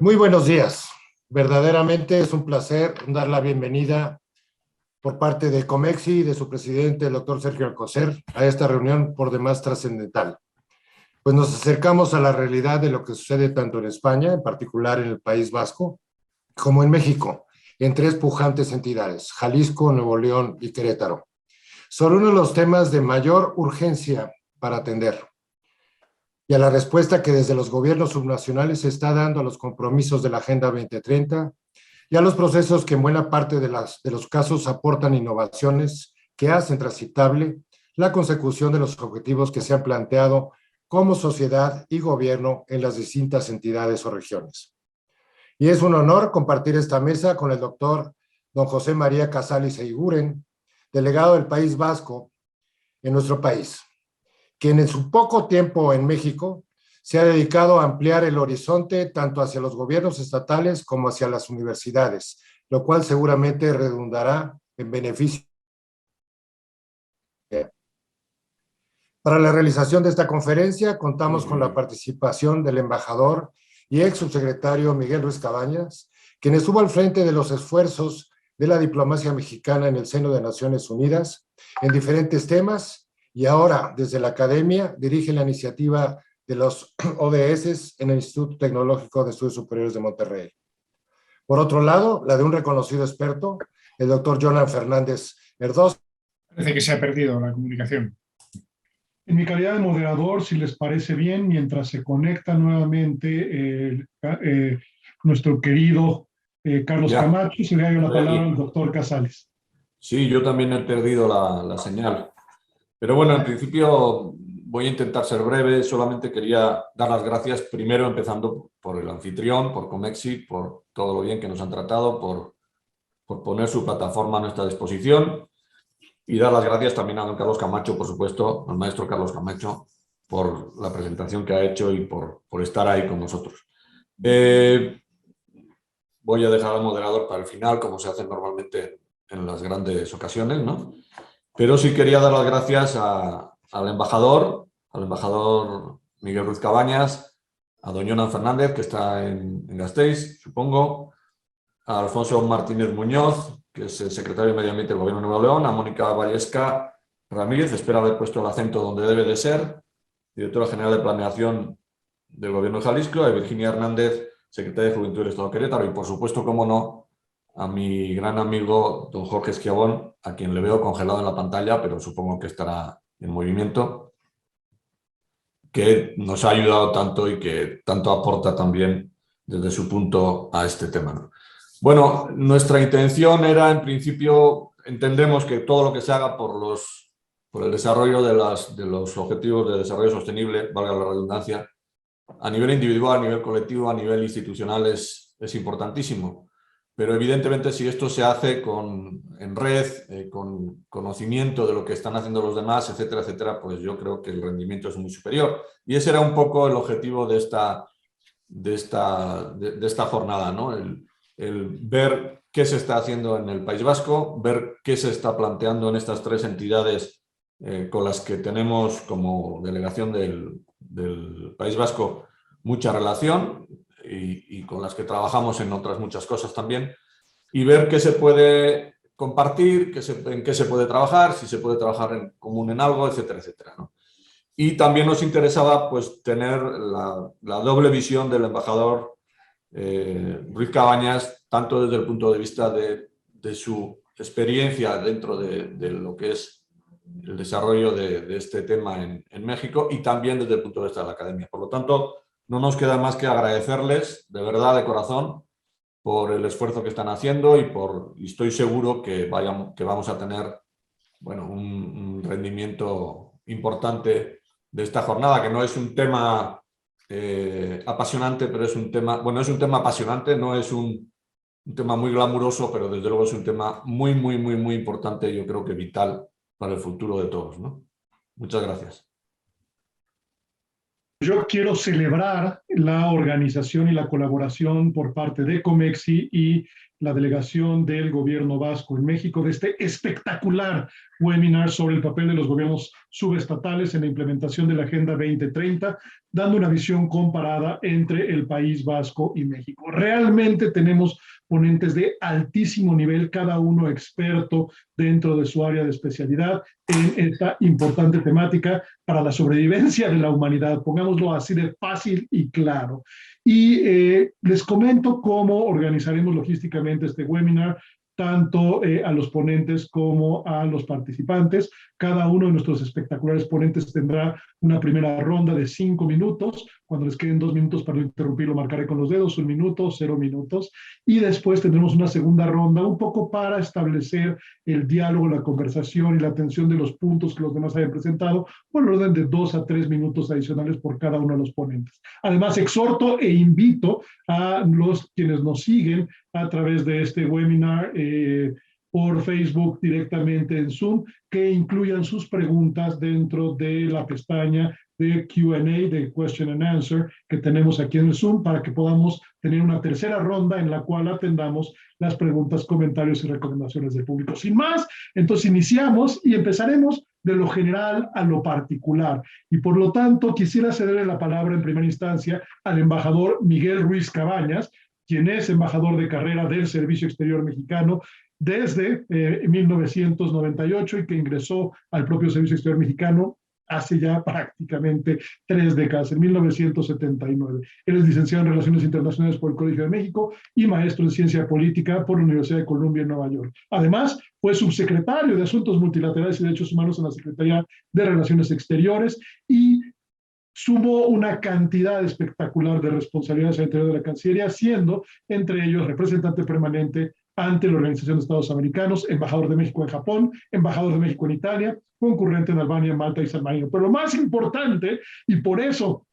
Muy buenos días. Verdaderamente es un placer dar la bienvenida por parte de Comexi y de su presidente, el doctor Sergio Alcocer, a esta reunión por demás trascendental. Pues nos acercamos a la realidad de lo que sucede tanto en España, en particular en el País Vasco, como en México, en tres pujantes entidades, Jalisco, Nuevo León y Querétaro. Son uno de los temas de mayor urgencia para atender y a la respuesta que desde los gobiernos subnacionales se está dando a los compromisos de la Agenda 2030 y a los procesos que en buena parte de los casos aportan innovaciones que hacen transitable la consecución de los objetivos que se han planteado como sociedad y gobierno en las distintas entidades o regiones. Y es un honor compartir esta mesa con el doctor don José María Casales Eiguren, delegado del País Vasco en nuestro país, quien en su poco tiempo en México se ha dedicado a ampliar el horizonte tanto hacia los gobiernos estatales como hacia las universidades, lo cual seguramente redundará en beneficio. Para la realización de esta conferencia contamos con la participación del embajador y ex subsecretario Miguel Ruiz Cabañas, quien estuvo al frente de los esfuerzos de la diplomacia mexicana en el seno de Naciones Unidas en diferentes temas y ahora desde la academia dirige la iniciativa de los ODS en el Instituto Tecnológico de Estudios Superiores de Monterrey. Por otro lado, la de un reconocido experto, el doctor Jonan Fernández Herdoz. Parece que se ha perdido la comunicación. En mi calidad de moderador, si les parece bien, mientras se conecta nuevamente nuestro querido Carlos Camacho, se le da la palabra al doctor Casales. Sí, yo también he perdido la señal. Pero bueno, en principio voy a intentar ser breve. Solamente quería dar las gracias primero, empezando por el anfitrión, por Comexi, por todo lo bien que nos han tratado, por poner su plataforma a nuestra disposición. Y dar las gracias también a don Carlos Camacho, por supuesto, al maestro Carlos Camacho, por la presentación que ha hecho y por estar ahí con nosotros. Voy a dejar al moderador para el final, como se hace normalmente en las grandes ocasiones, ¿no? Pero sí quería dar las gracias al embajador Miguel Ruiz Cabañas, a don Jonan Fernández, que está en Gasteiz, supongo, a Alfonso Martínez Muñoz, que es el secretario de Medio Ambiente del Gobierno de Nuevo León, a Mónica Vallesca Ramírez, espero haber puesto el acento donde debe de ser, directora general de Planeación del Gobierno de Jalisco, a Virginia Hernández, secretaria de Juventud del Estado de Querétaro, y por supuesto, como no, a mi gran amigo don Jorge Esquiabón, a quien le veo congelado en la pantalla, pero supongo que estará en movimiento, que nos ha ayudado tanto y que tanto aporta también desde su punto a este tema, ¿no? Bueno, nuestra intención era, en principio, entendemos que todo lo que se haga por el desarrollo de los objetivos de desarrollo sostenible, valga la redundancia, a nivel individual, a nivel colectivo, a nivel institucional es importantísimo. Pero evidentemente si esto se hace en red, con conocimiento de lo que están haciendo los demás, etcétera, etcétera, pues yo creo que el rendimiento es muy superior. Y ese era un poco el objetivo de esta jornada, ¿no? El ver qué se está haciendo en el País Vasco, ver qué se está planteando en estas tres entidades con las que tenemos como delegación del País Vasco mucha relación y con las que trabajamos en otras muchas cosas también, y ver qué se puede compartir, en qué se puede trabajar, si se puede trabajar en común en algo, etcétera, etcétera, ¿no? Y también nos interesaba pues, tener la doble visión del embajador Ruiz Cabañas, tanto desde el punto de vista de su experiencia dentro de lo que es el desarrollo de este tema en México y también desde el punto de vista de la academia. Por lo tanto, no nos queda más que agradecerles de verdad, de corazón, por el esfuerzo que están haciendo y estoy seguro que vamos a tener bueno, un rendimiento importante de esta jornada, que no es un tema apasionante, pero es un tema, bueno, es un tema apasionante, no es un tema muy glamuroso, pero desde luego es un tema muy, muy, muy, muy importante, yo creo que vital para el futuro de todos, ¿no? Muchas gracias. Yo quiero celebrar la organización y la colaboración por parte de Comexi y la delegación del gobierno vasco en México de este espectacular webinar sobre el papel de los gobiernos subestatales en la implementación de la Agenda 2030, dando una visión comparada entre el País Vasco y México. Realmente tenemos ponentes de altísimo nivel, cada uno experto dentro de su área de especialidad en esta importante temática para la sobrevivencia de la humanidad, pongámoslo así de fácil y claro. Y les comento cómo organizaremos logísticamente este webinar, tanto a los ponentes como a los participantes. Cada uno de nuestros espectaculares ponentes tendrá una primera ronda de 5 minutos. Cuando les queden 2 minutos para no interrumpirlo, marcaré con los dedos 1 minuto, 0 minutos. Y después tendremos una segunda ronda, un poco para establecer el diálogo, la conversación y la atención de los puntos que los demás hayan presentado, por el orden de 2 a 3 minutos adicionales por cada uno de los ponentes. Además, exhorto e invito a los quienes nos siguen a través de este webinar por Facebook directamente en Zoom, que incluyan sus preguntas dentro de la pestaña de Q&A, de Question and Answer, que tenemos aquí en el Zoom, para que podamos tener una tercera ronda en la cual atendamos las preguntas, comentarios y recomendaciones del público. Sin más, entonces iniciamos y empezaremos de lo general a lo particular. Y por lo tanto, quisiera cederle la palabra en primera instancia al embajador Miguel Ruiz Cabañas, quien es embajador de carrera del Servicio Exterior Mexicano desde 1998 y que ingresó al propio Servicio Exterior Mexicano hace ya prácticamente 3 décadas, en 1979. Él es licenciado en Relaciones Internacionales por el Colegio de México y maestro en Ciencia Política por la Universidad de Columbia en Nueva York. Además, fue subsecretario de Asuntos Multilaterales y Derechos Humanos en la Secretaría de Relaciones Exteriores y sumó una cantidad espectacular de responsabilidades al interior de la Cancillería, siendo entre ellos representante permanente ante la Organización de Estados Americanos, embajador de México en Japón, embajador de México en Italia, concurrente en Albania, Malta y San Marino. Pero lo más importante, y por eso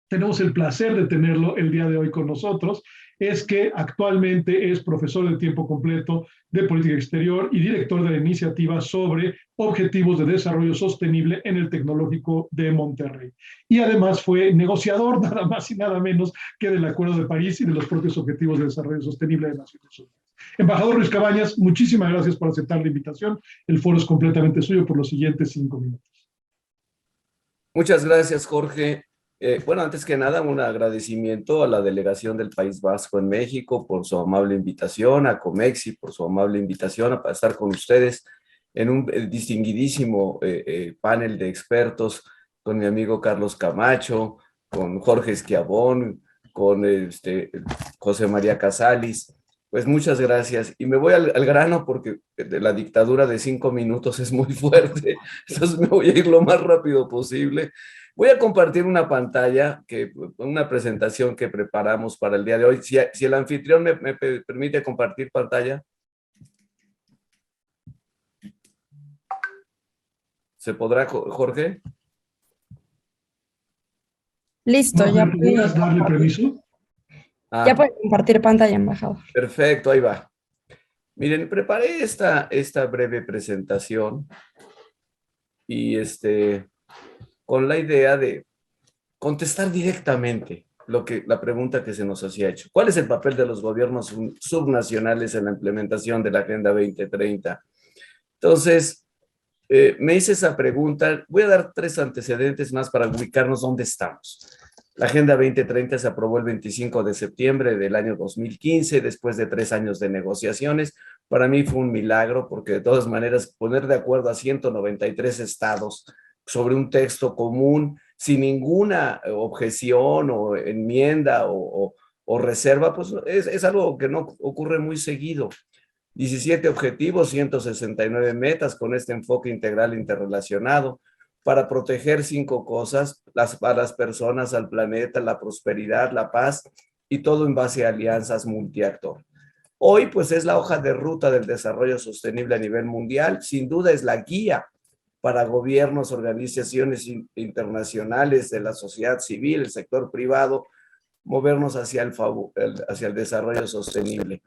tenemos el placer de tenerlo el día de hoy con nosotros, es que actualmente es profesor de tiempo completo de política exterior y director de la iniciativa sobre objetivos de desarrollo sostenible en el Tecnológico de Monterrey. Y además fue negociador nada más y nada menos que del Acuerdo de París y de los propios objetivos de desarrollo sostenible de Naciones Unidas. Embajador Ruiz Cabañas, muchísimas gracias por aceptar la invitación. El foro es completamente suyo por los siguientes 5 minutos. Muchas gracias, Jorge. Bueno, antes que nada, un agradecimiento a la delegación del País Vasco en México por su amable invitación, a Comexi por su amable invitación para estar con ustedes en un distinguidísimo panel de expertos con mi amigo Carlos Camacho, con Jorge Esquiabón, con José María Casalis. Pues muchas gracias. Y me voy al grano porque la dictadura de 5 minutos es muy fuerte, entonces me voy a ir lo más rápido posible. Voy a compartir una pantalla, una presentación que preparamos para el día de hoy. Si el anfitrión me permite compartir pantalla. ¿Se podrá, Jorge? Listo, ya puedes darle permiso. Ya puede compartir pantalla, embajador. Perfecto, ahí va. Miren, preparé esta breve presentación y con la idea de contestar directamente la pregunta que se nos hacía hecho. ¿Cuál es el papel de los gobiernos subnacionales en la implementación de la Agenda 2030? Entonces, me hice esa pregunta. Voy a dar 3 antecedentes más para ubicarnos dónde estamos. La Agenda 2030 se aprobó el 25 de septiembre del año 2015, después de 3 años de negociaciones. Para mí fue un milagro, porque de todas maneras poner de acuerdo a 193 estados sobre un texto común, sin ninguna objeción o enmienda o reserva, pues es algo que no ocurre muy seguido. 17 objetivos, 169 metas con este enfoque integral interrelacionado, para proteger 5 cosas, a las personas, al planeta, la prosperidad, la paz, y todo en base a alianzas multiactor. Hoy, pues, es la hoja de ruta del desarrollo sostenible a nivel mundial. Sin duda es la guía para gobiernos, organizaciones internacionales de la sociedad civil, el sector privado, movernos hacia el desarrollo sostenible.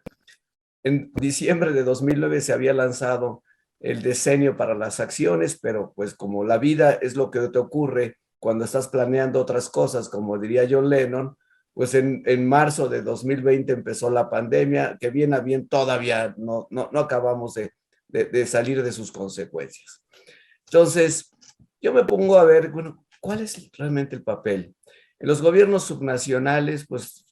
En diciembre de 2009 se había lanzado el decenio para las acciones, pero pues como la vida es lo que te ocurre cuando estás planeando otras cosas, como diría John Lennon, pues en marzo de 2020 empezó la pandemia, que bien a bien todavía no acabamos de salir de sus consecuencias. Entonces, yo me pongo a ver, bueno, ¿cuál es realmente el papel? En los gobiernos subnacionales, pues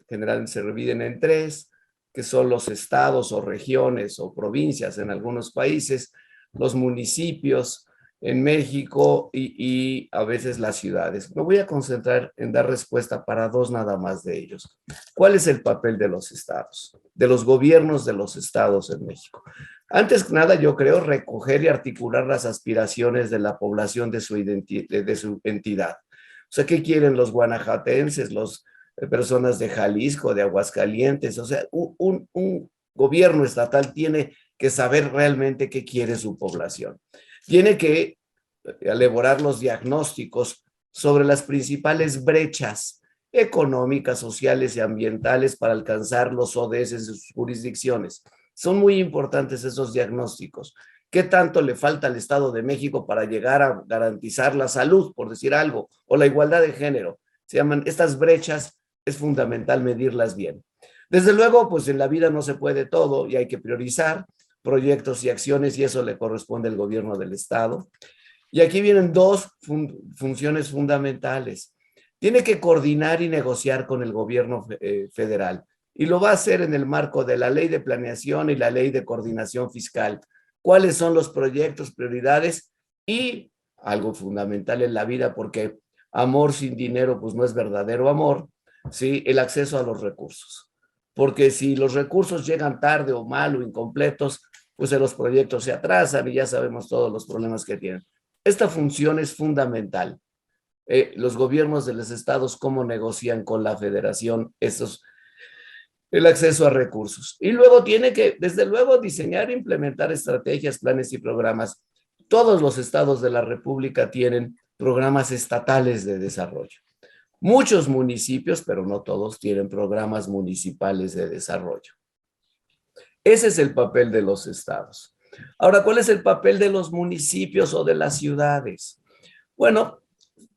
generalmente se dividen en tres, que son los estados o regiones o provincias en algunos países, los municipios en México y a veces las ciudades. Me voy a concentrar en dar respuesta para dos nada más de ellos. ¿Cuál es el papel de los estados, de los gobiernos de los estados en México? Antes que nada, yo creo recoger y articular las aspiraciones de la población de su entidad. O sea, ¿qué quieren los guanajuatenses, las personas de Jalisco, de Aguascalientes? O sea, un gobierno estatal tiene que saber realmente qué quiere su población. Tiene que elaborar los diagnósticos sobre las principales brechas económicas, sociales y ambientales para alcanzar los ODS de sus jurisdicciones. Son muy importantes esos diagnósticos. ¿Qué tanto le falta al Estado de México para llegar a garantizar la salud, por decir algo, o la igualdad de género? Se llaman estas brechas, es fundamental medirlas bien. Desde luego, pues en la vida no se puede todo y hay que priorizar proyectos y acciones y eso le corresponde al gobierno del Estado. Y aquí vienen dos funciones fundamentales. Tiene que coordinar y negociar con el gobierno federal. Y lo va a hacer en el marco de la Ley de Planeación y la Ley de Coordinación Fiscal. ¿Cuáles son los proyectos, prioridades? Y algo fundamental en la vida, porque amor sin dinero pues no es verdadero amor, ¿sí? El acceso a los recursos. Porque si los recursos llegan tarde o mal o incompletos, pues los proyectos se atrasan y ya sabemos todos los problemas que tienen. Esta función es fundamental. Los gobiernos de los estados, cómo negocian con la federación el acceso a recursos. Y luego tiene que, desde luego, diseñar e implementar estrategias, planes y programas. Todos los estados de la República tienen programas estatales de desarrollo. Muchos municipios, pero no todos, tienen programas municipales de desarrollo. Ese es el papel de los estados. Ahora, ¿cuál es el papel de los municipios o de las ciudades? Bueno,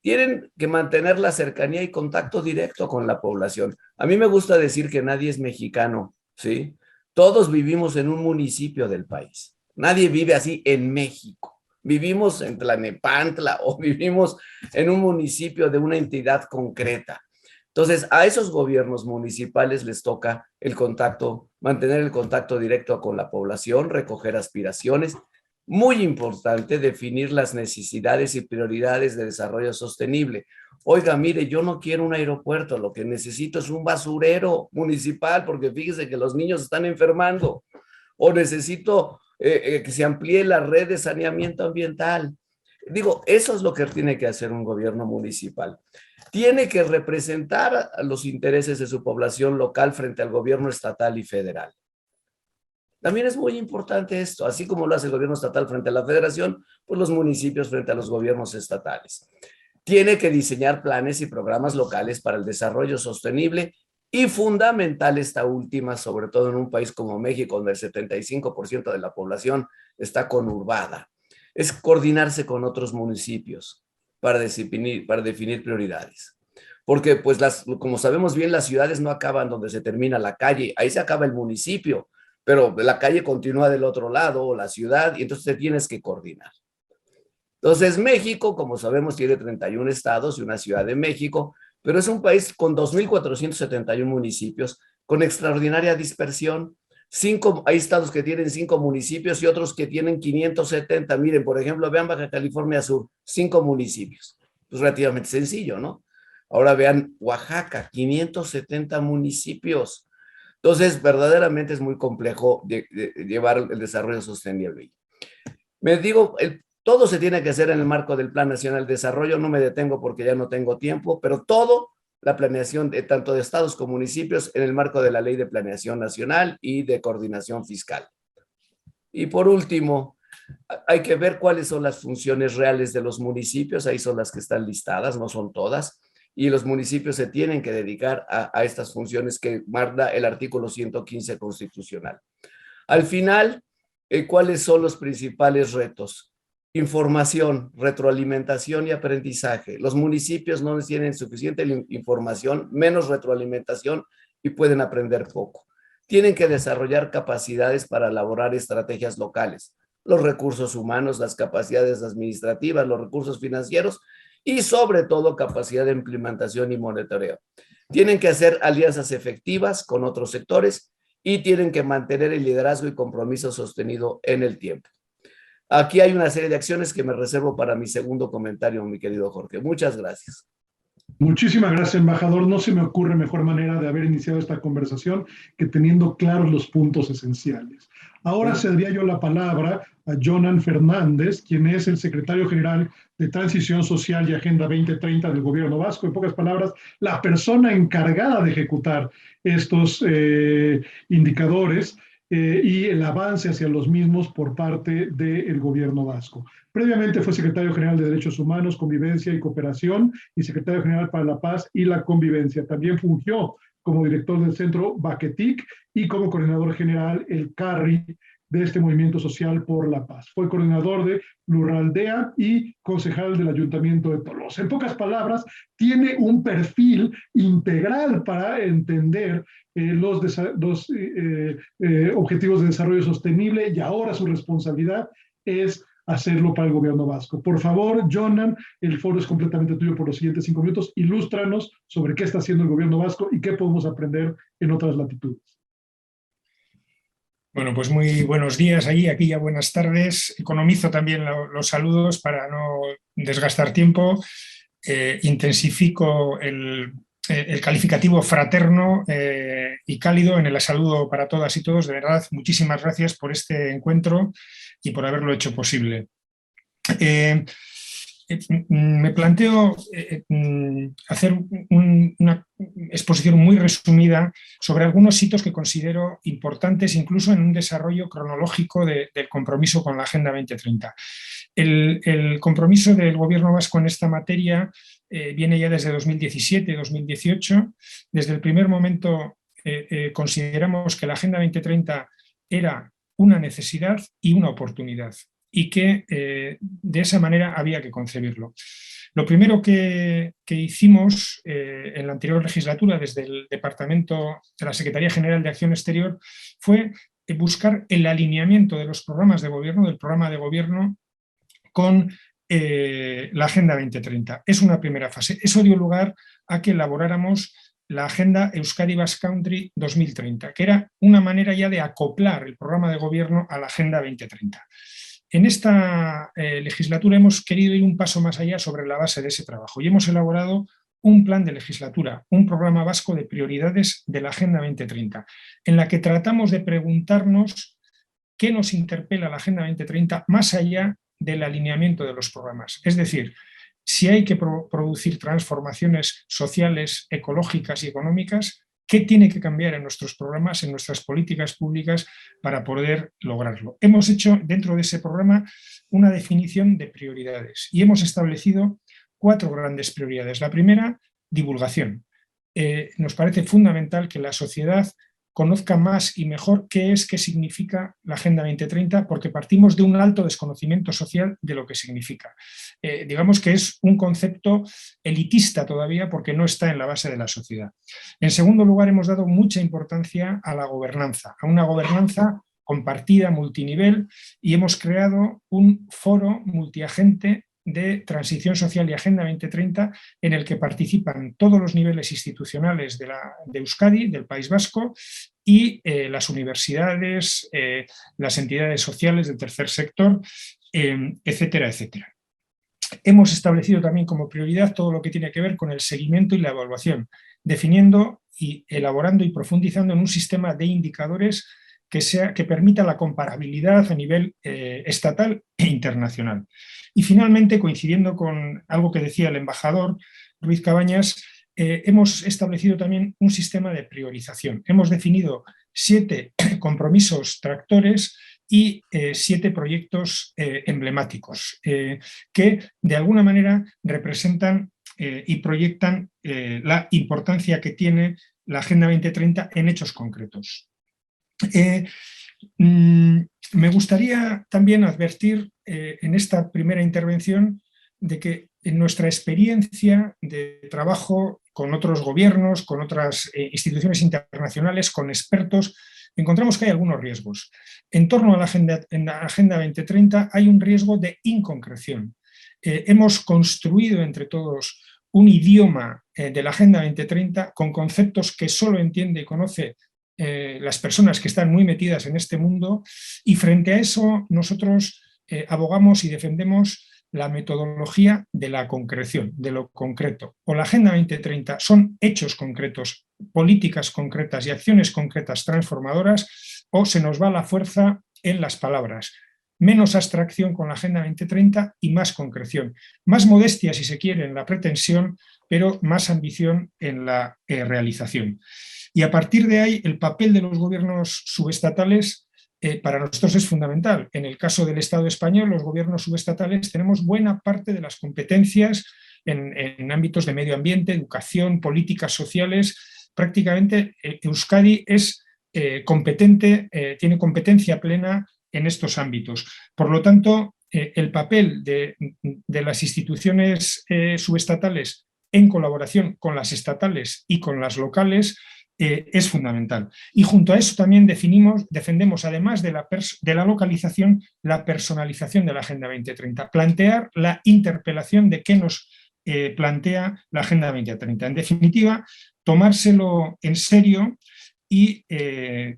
tienen que mantener la cercanía y contacto directo con la población. A mí me gusta decir que nadie es mexicano, ¿sí? Todos vivimos en un municipio del país. Nadie vive así en México. Vivimos en Tlalnepantla o vivimos en un municipio de una entidad concreta. Entonces, a esos gobiernos municipales les toca el contacto, mantener el contacto directo con la población, recoger aspiraciones. Muy importante definir las necesidades y prioridades de desarrollo sostenible. Oiga, mire, yo no quiero un aeropuerto, lo que necesito es un basurero municipal, porque fíjese que los niños están enfermando. O necesito que se amplíe la red de saneamiento ambiental. Digo, eso es lo que tiene que hacer un gobierno municipal. Tiene que representar a los intereses de su población local frente al gobierno estatal y federal. También es muy importante esto, así como lo hace el gobierno estatal frente a la federación, pues los municipios frente a los gobiernos estatales. Tiene que diseñar planes y programas locales para el desarrollo sostenible y fundamental esta última, sobre todo en un país como México, donde el 75% de la población está conurbada. Es coordinarse con otros municipios para definir prioridades. Porque, pues, como sabemos bien, las ciudades no acaban donde se termina la calle, ahí se acaba el municipio, pero la calle continúa del otro lado, o la ciudad, y entonces te tienes que coordinar. Entonces, México, como sabemos, tiene 31 estados y una ciudad de México, pero es un país con 2.471 municipios, con extraordinaria dispersión. Hay estados que tienen 5 municipios y otros que tienen 570. Miren, por ejemplo, vean Baja California Sur, 5 municipios. Pues relativamente sencillo, ¿no? Ahora vean Oaxaca, 570 municipios. Entonces, verdaderamente es muy complejo llevar el desarrollo sostenible. Todo se tiene que hacer en el marco del Plan Nacional de Desarrollo. No me detengo porque ya no tengo tiempo, pero todo la planeación tanto de estados como municipios en el marco de la Ley de Planeación Nacional y de Coordinación Fiscal. Y por último, hay que ver cuáles son las funciones reales de los municipios. Ahí son las que están listadas, no son todas. Y los municipios se tienen que dedicar a estas funciones que marca el artículo 115 constitucional. Al final, ¿cuáles son los principales retos? Información, retroalimentación y aprendizaje. Los municipios no tienen suficiente información, menos retroalimentación y pueden aprender poco. Tienen que desarrollar capacidades para elaborar estrategias locales. los recursos humanos, las capacidades administrativas, los recursos financieros y sobre todo capacidad de implementación y monitoreo. Tienen que hacer alianzas efectivas con otros sectores y tienen que mantener el liderazgo y compromiso sostenido en el tiempo. Aquí hay una serie de acciones que me reservo para mi segundo comentario, mi querido Jorge. Muchas gracias. Muchísimas gracias, embajador. No se me ocurre mejor manera de haber iniciado esta conversación que teniendo claros los puntos esenciales. Ahora cedería yo la palabra a Jonan Fernández, quien es el secretario general de Transición Social y Agenda 2030 del Gobierno Vasco. En pocas palabras, la persona encargada de ejecutar estos indicadores y el avance hacia los mismos por parte del Gobierno Vasco. Previamente fue secretario general de Derechos Humanos, Convivencia y Cooperación y secretario general para la Paz y la Convivencia. También fungió como director del Centro Baquetic y como coordinador general el CARRI de este Movimiento Social por la Paz. Fue coordinador de Lurraldea y concejal del Ayuntamiento de Tolosa. En pocas palabras, tiene un perfil integral para entender los objetivos de desarrollo sostenible y ahora su responsabilidad es hacerlo para el gobierno vasco. Por favor, Jonan, el foro es completamente tuyo por los siguientes 5 minutos. Ilústranos sobre qué está haciendo el gobierno vasco y qué podemos aprender en otras latitudes. Bueno, pues muy buenos días allí, aquí ya buenas tardes. Economizo también los saludos para no desgastar tiempo. Intensifico el calificativo fraterno y cálido en el saludo para todas y todos. De verdad, muchísimas gracias por este encuentro y por haberlo hecho posible. Me planteo hacer una exposición muy resumida sobre algunos hitos que considero importantes, incluso en un desarrollo cronológico del compromiso con la Agenda 2030. El compromiso del Gobierno vasco en esta materia viene ya desde 2017-2018. Desde el primer momento consideramos que la Agenda 2030 era una necesidad y una oportunidad, y que de esa manera había que concebirlo. Lo primero que hicimos en la anterior legislatura desde el Departamento de la Secretaría General de Acción Exterior fue buscar el alineamiento de los programas de gobierno, del programa de gobierno, con la Agenda 2030. Es una primera fase. Eso dio lugar a que elaboráramos la Agenda Euskadi Basque Country 2030, que era una manera ya de acoplar el programa de gobierno a la Agenda 2030. En esta legislatura hemos querido ir un paso más allá sobre la base de ese trabajo y hemos elaborado un plan de legislatura, un programa vasco de prioridades de la Agenda 2030, en la que tratamos de preguntarnos qué nos interpela la Agenda 2030 más allá del alineamiento de los programas. Es decir, si hay que producir transformaciones sociales, ecológicas y económicas, ¿qué tiene que cambiar en nuestros programas, en nuestras políticas públicas para poder lograrlo? Hemos hecho dentro de ese programa una definición de prioridades y hemos establecido 4 grandes prioridades. La primera, divulgación. Nos parece fundamental que la sociedad conozca más y mejor qué significa la Agenda 2030, porque partimos de un alto desconocimiento social de lo que significa. Digamos que es un concepto elitista todavía porque no está en la base de la sociedad. En segundo lugar, hemos dado mucha importancia a la gobernanza, a una gobernanza compartida, multinivel, y hemos creado un foro multiagente de transición social y Agenda 2030 en el que participan todos los niveles institucionales de Euskadi, del País Vasco, y las universidades, las entidades sociales del tercer sector, etcétera, etcétera. Hemos establecido también como prioridad todo lo que tiene que ver con el seguimiento y la evaluación, definiendo y elaborando y profundizando en un sistema de indicadores que permita la comparabilidad a nivel estatal e internacional. Y finalmente, coincidiendo con algo que decía el embajador Ruiz Cabañas, hemos establecido también un sistema de priorización. Hemos definido 7 compromisos tractores y 7 proyectos emblemáticos que de alguna manera representan y proyectan la importancia que tiene la Agenda 2030 en hechos concretos. Me gustaría también advertir en esta primera intervención de que en nuestra experiencia de trabajo con otros gobiernos, con otras instituciones internacionales, con expertos, encontramos que hay algunos riesgos. En torno a la Agenda 2030 hay un riesgo de inconcreción. Hemos construido entre todos un idioma de la Agenda 2030 con conceptos que solo entiende y conoce las personas que están muy metidas en este mundo, y frente a eso nosotros abogamos y defendemos la metodología de la concreción, de lo concreto. O la Agenda 2030 son hechos concretos, políticas concretas y acciones concretas transformadoras, o se nos va la fuerza en las palabras. Menos abstracción con la Agenda 2030 y más concreción. Más modestia, si se quiere, en la pretensión, pero más ambición en la realización. Y a partir de ahí, el papel de los gobiernos subestatales para nosotros es fundamental. En el caso del Estado español, los gobiernos subestatales tenemos buena parte de las competencias en ámbitos de medio ambiente, educación, políticas sociales. Prácticamente Euskadi es competente, tiene competencia plena en estos ámbitos. Por lo tanto, el papel de las instituciones subestatales en colaboración con las estatales y con las locales es fundamental. Y junto a eso también defendemos, además de la localización, la personalización de la Agenda 2030, plantear la interpelación de qué nos plantea la Agenda 2030. En definitiva, tomárselo en serio y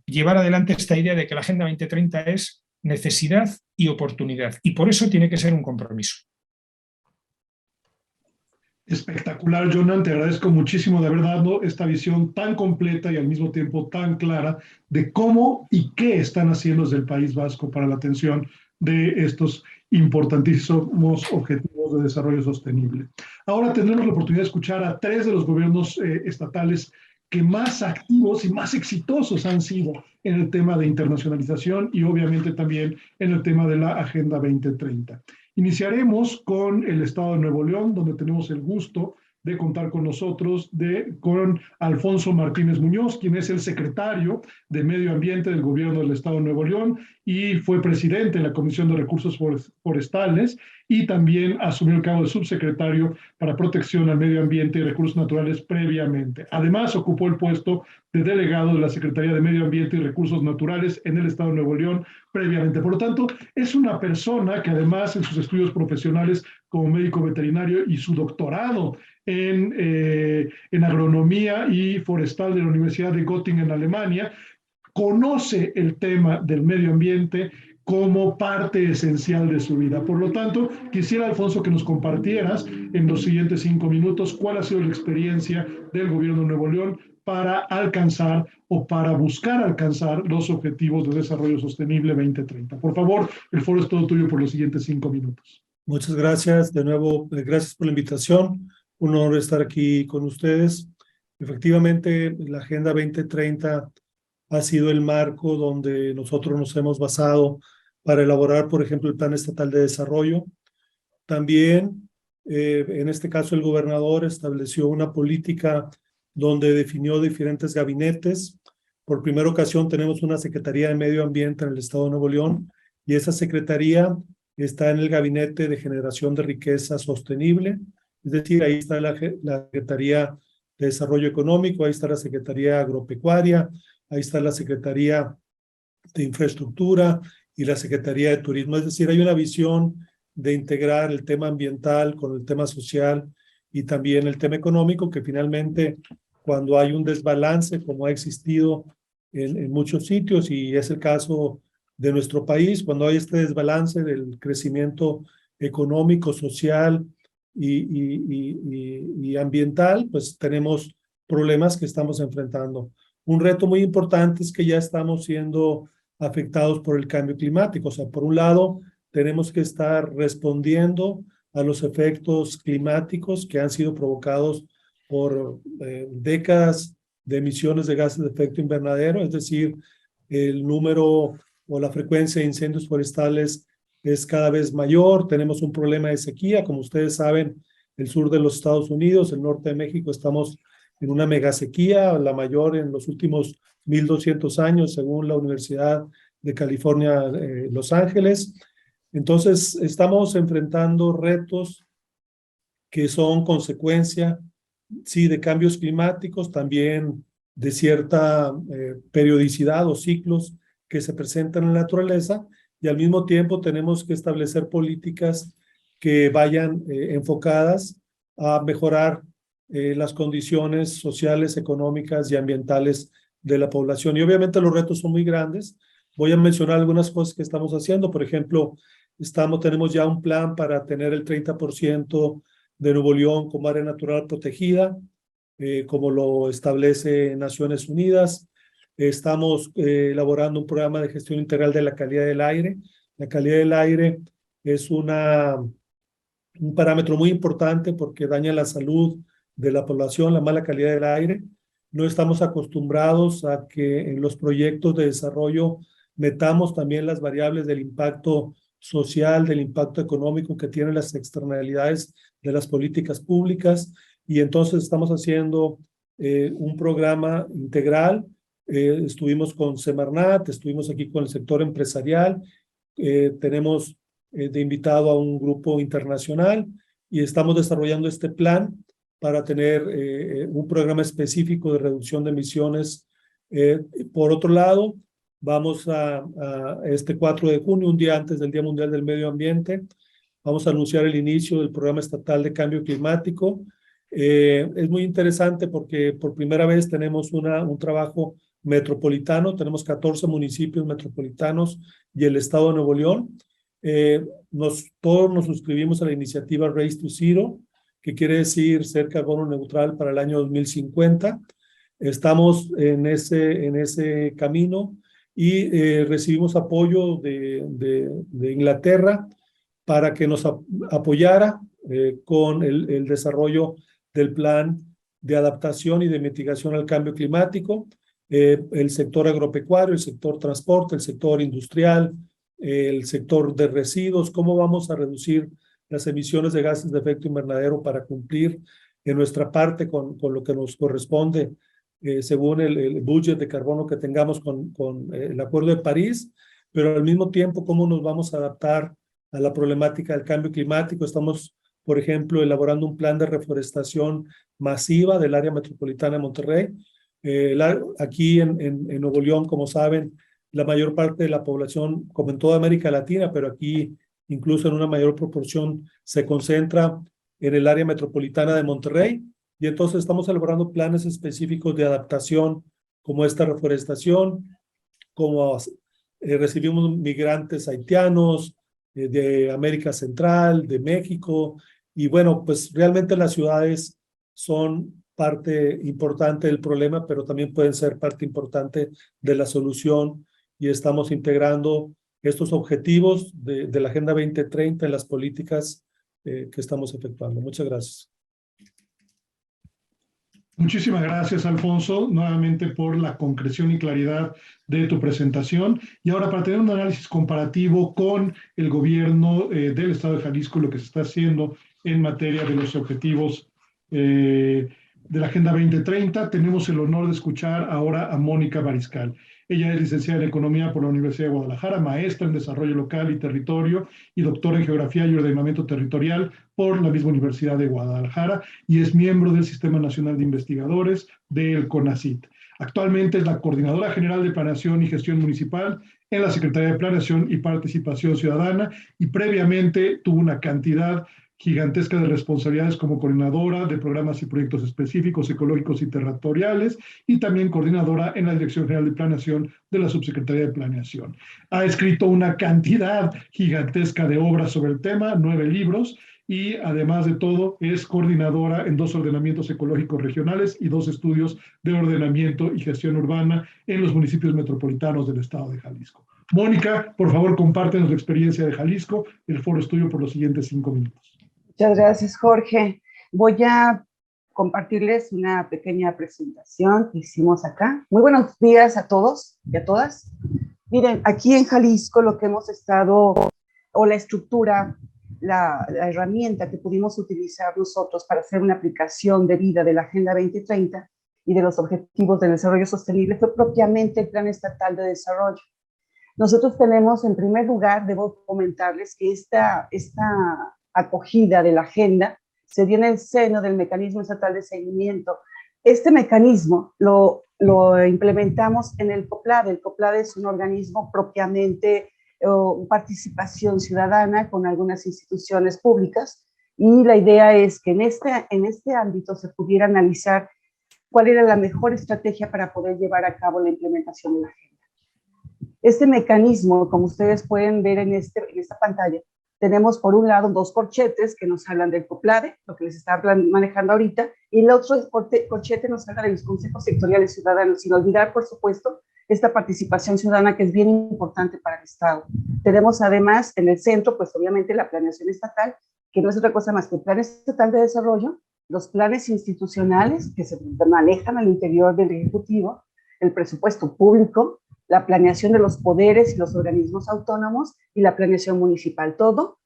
llevar adelante esta idea de que la Agenda 2030 es necesidad y oportunidad, y por eso tiene que ser un compromiso. Espectacular, Jonan, te agradezco muchísimo de haber dado esta visión tan completa y al mismo tiempo tan clara de cómo y qué están haciendo desde el País Vasco para la atención de estos importantísimos objetivos de desarrollo sostenible. Ahora tendremos la oportunidad de escuchar a 3 de los gobiernos estatales que más activos y más exitosos han sido en el tema de internacionalización y obviamente también en el tema de la Agenda 2030. Iniciaremos con el Estado de Nuevo León, donde tenemos el gusto de contar con nosotros con Alfonso Martínez Muñoz, quien es el secretario de Medio Ambiente del Gobierno del Estado de Nuevo León y fue presidente de la Comisión de Recursos Forestales y también asumió el cargo de subsecretario para Protección al Medio Ambiente y Recursos Naturales previamente. Además, ocupó el puesto de delegado de la Secretaría de Medio Ambiente y Recursos Naturales en el Estado de Nuevo León previamente. Por lo tanto, es una persona que además en sus estudios profesionales como médico veterinario y su doctorado en agronomía y forestal de la Universidad de Göttingen en Alemania, conoce el tema del medio ambiente como parte esencial de su vida. Por lo tanto, quisiera, Alfonso, que nos compartieras en los siguientes 5 minutos cuál ha sido la experiencia del Gobierno de Nuevo León para alcanzar o para buscar alcanzar los Objetivos de Desarrollo Sostenible 2030. Por favor, el foro es todo tuyo por los siguientes 5 minutos. Muchas gracias. De nuevo, gracias por la invitación. Un honor estar aquí con ustedes. Efectivamente, la Agenda 2030 ha sido el marco donde nosotros nos hemos basado para elaborar, por ejemplo, el Plan Estatal de Desarrollo. También, en este caso, el gobernador estableció una política donde definió diferentes gabinetes. Por primera ocasión tenemos una Secretaría de Medio Ambiente en el Estado de Nuevo León y esa Secretaría está en el Gabinete de Generación de Riqueza Sostenible. Es decir, ahí está la Secretaría de Desarrollo Económico, ahí está la Secretaría Agropecuaria, ahí está la Secretaría de Infraestructura y la Secretaría de Turismo. Es decir, hay una visión de integrar el tema ambiental con el tema social y también el tema económico, que finalmente cuando hay un desbalance, como ha existido en muchos sitios, y es el caso de nuestro país, cuando hay este desbalance del crecimiento económico, social y ambiental, pues tenemos problemas que estamos enfrentando. Un reto muy importante es que ya estamos siendo afectados por el cambio climático. O sea, por un lado, tenemos que estar respondiendo a los efectos climáticos que han sido provocados por décadas de emisiones de gases de efecto invernadero, es decir, el número o la frecuencia de incendios forestales es cada vez mayor, tenemos un problema de sequía, como ustedes saben, el sur de los Estados Unidos, el norte de México, estamos en una megasequía, la mayor en los últimos 1200 años, según la Universidad de California, Los Ángeles. Entonces, estamos enfrentando retos que son consecuencia sí, de cambios climáticos, también de cierta periodicidad o ciclos que se presentan en la naturaleza, y al mismo tiempo tenemos que establecer políticas que vayan enfocadas a mejorar las condiciones sociales, económicas y ambientales de la población. Y obviamente los retos son muy grandes. Voy a mencionar algunas cosas que estamos haciendo. Por ejemplo, tenemos ya un plan para tener el 30% de Nuevo León como área natural protegida, como lo establece Naciones Unidas. Estamos elaborando un programa de gestión integral de la calidad del aire. La calidad del aire es un parámetro muy importante porque daña la salud de la población, la mala calidad del aire. No estamos acostumbrados a que en los proyectos de desarrollo metamos también las variables del impacto social, del impacto económico que tienen las externalidades de las políticas públicas, y entonces estamos haciendo un programa integral. Estuvimos con Semarnat, estuvimos aquí con el sector empresarial, tenemos de invitado a un grupo internacional y estamos desarrollando este plan para tener un programa específico de reducción de emisiones. Por otro lado, vamos a este 4 de junio, un día antes del Día Mundial del Medio Ambiente, vamos a anunciar el inicio del Programa Estatal de Cambio Climático. Es muy interesante porque por primera vez tenemos un trabajo metropolitano, tenemos 14 municipios metropolitanos y el estado de Nuevo León. Todos nos suscribimos a la iniciativa Race to Zero, que quiere decir ser carbono neutral para el año 2050. Estamos en ese camino y recibimos apoyo de Inglaterra para que nos apoyara con el desarrollo del plan de adaptación y de mitigación al cambio climático. El sector agropecuario, el sector transporte, el sector industrial, el sector de residuos, cómo vamos a reducir las emisiones de gases de efecto invernadero para cumplir en nuestra parte con lo que nos corresponde según el budget de carbono que tengamos con el Acuerdo de París, pero al mismo tiempo cómo nos vamos a adaptar a la problemática del cambio climático. Estamos, por ejemplo, elaborando un plan de reforestación masiva del área metropolitana de Monterrey. Aquí en Nuevo León, como saben, la mayor parte de la población, como en toda América Latina, pero aquí incluso en una mayor proporción, se concentra en el área metropolitana de Monterrey, y entonces estamos elaborando planes específicos de adaptación, como esta reforestación, como recibimos migrantes haitianos de América Central, de México, y bueno, pues realmente las ciudades son parte importante del problema, pero también pueden ser parte importante de la solución, y estamos integrando estos objetivos de la Agenda 2030 en las políticas que estamos efectuando. Muchas gracias. Muchísimas gracias, Alfonso, nuevamente por la concreción y claridad de tu presentación. Y ahora, para tener un análisis comparativo con el gobierno del Estado de Jalisco, lo que se está haciendo en materia de los objetivos de la Agenda 2030, tenemos el honor de escuchar ahora a Mónica Mariscal. Ella es licenciada en Economía por la Universidad de Guadalajara, maestra en Desarrollo Local y Territorio y doctora en Geografía y Ordenamiento Territorial por la misma Universidad de Guadalajara, y es miembro del Sistema Nacional de Investigadores del CONACYT. Actualmente es la Coordinadora General de Planeación y Gestión Municipal en la Secretaría de Planeación y Participación Ciudadana, y previamente tuvo una cantidad gigantesca de responsabilidades como coordinadora de programas y proyectos específicos, ecológicos y territoriales, y también coordinadora en la Dirección General de Planeación de la Subsecretaría de Planeación. Ha escrito una cantidad gigantesca de obras sobre el tema, 9 libros, y además de todo es coordinadora en 2 ordenamientos ecológicos regionales y 2 estudios de ordenamiento y gestión urbana en los municipios metropolitanos del estado de Jalisco. Mónica, por favor, compártenos tu experiencia de Jalisco. El foro es tuyo por los siguientes 5 minutos. Muchas gracias, Jorge. Voy a compartirles una pequeña presentación que hicimos acá. Muy buenos días a todos y a todas. Miren, aquí en Jalisco lo que hemos estado, o la estructura, la herramienta que pudimos utilizar nosotros para hacer una aplicación de vida de la Agenda 2030 y de los Objetivos de Desarrollo Sostenible fue propiamente el Plan Estatal de Desarrollo. Nosotros tenemos, en primer lugar, debo comentarles que esta acogida de la agenda se dio en el seno del Mecanismo Estatal de Seguimiento. Este mecanismo lo implementamos en el COPLADE. El COPLADE es un organismo propiamente participación ciudadana con algunas instituciones públicas, y la idea es que en este ámbito se pudiera analizar cuál era la mejor estrategia para poder llevar a cabo la implementación de la agenda. Este mecanismo, como ustedes pueden ver en esta pantalla, tenemos por un lado 2 corchetes que nos hablan del COPLADE, lo que les estaba manejando ahorita, y el otro corchete nos habla de los consejos sectoriales ciudadanos, sin olvidar, por supuesto, esta participación ciudadana que es bien importante para el Estado. Tenemos además en el centro, pues obviamente la planeación estatal, que no es otra cosa más que el Plan Estatal de Desarrollo, los planes institucionales que se manejan al interior del Ejecutivo, el presupuesto público, la planeación de los poderes y los organismos autónomos y la planeación municipal, todo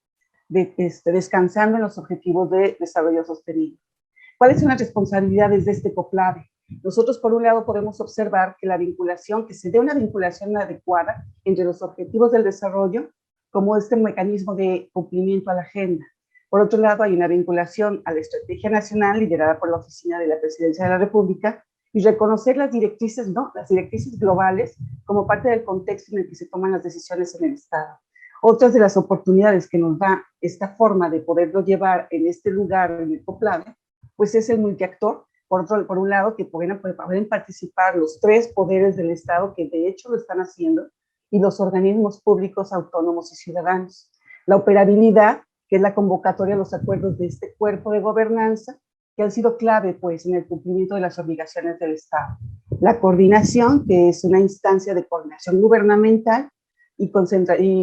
descansando en los objetivos de desarrollo sostenible. ¿Cuáles son las responsabilidades de este COPLADE? Nosotros, por un lado, podemos observar que que se dé una vinculación adecuada entre los objetivos del desarrollo como este mecanismo de cumplimiento a la agenda. Por otro lado, hay una vinculación a la estrategia nacional liderada por la Oficina de la Presidencia de la República y reconocer las directrices globales como parte del contexto en el que se toman las decisiones en el Estado. Otras de las oportunidades que nos da esta forma de poderlo llevar en este lugar, en el COPLADE, pues es el multiactor. Por un lado, que pueden participar los 3 poderes del Estado, que de hecho lo están haciendo, y los organismos públicos, autónomos y ciudadanos. La operabilidad, que es la convocatoria a los acuerdos de este cuerpo de gobernanza, que han sido clave pues, en el cumplimiento de las obligaciones del Estado. La coordinación, que es una instancia de coordinación gubernamental y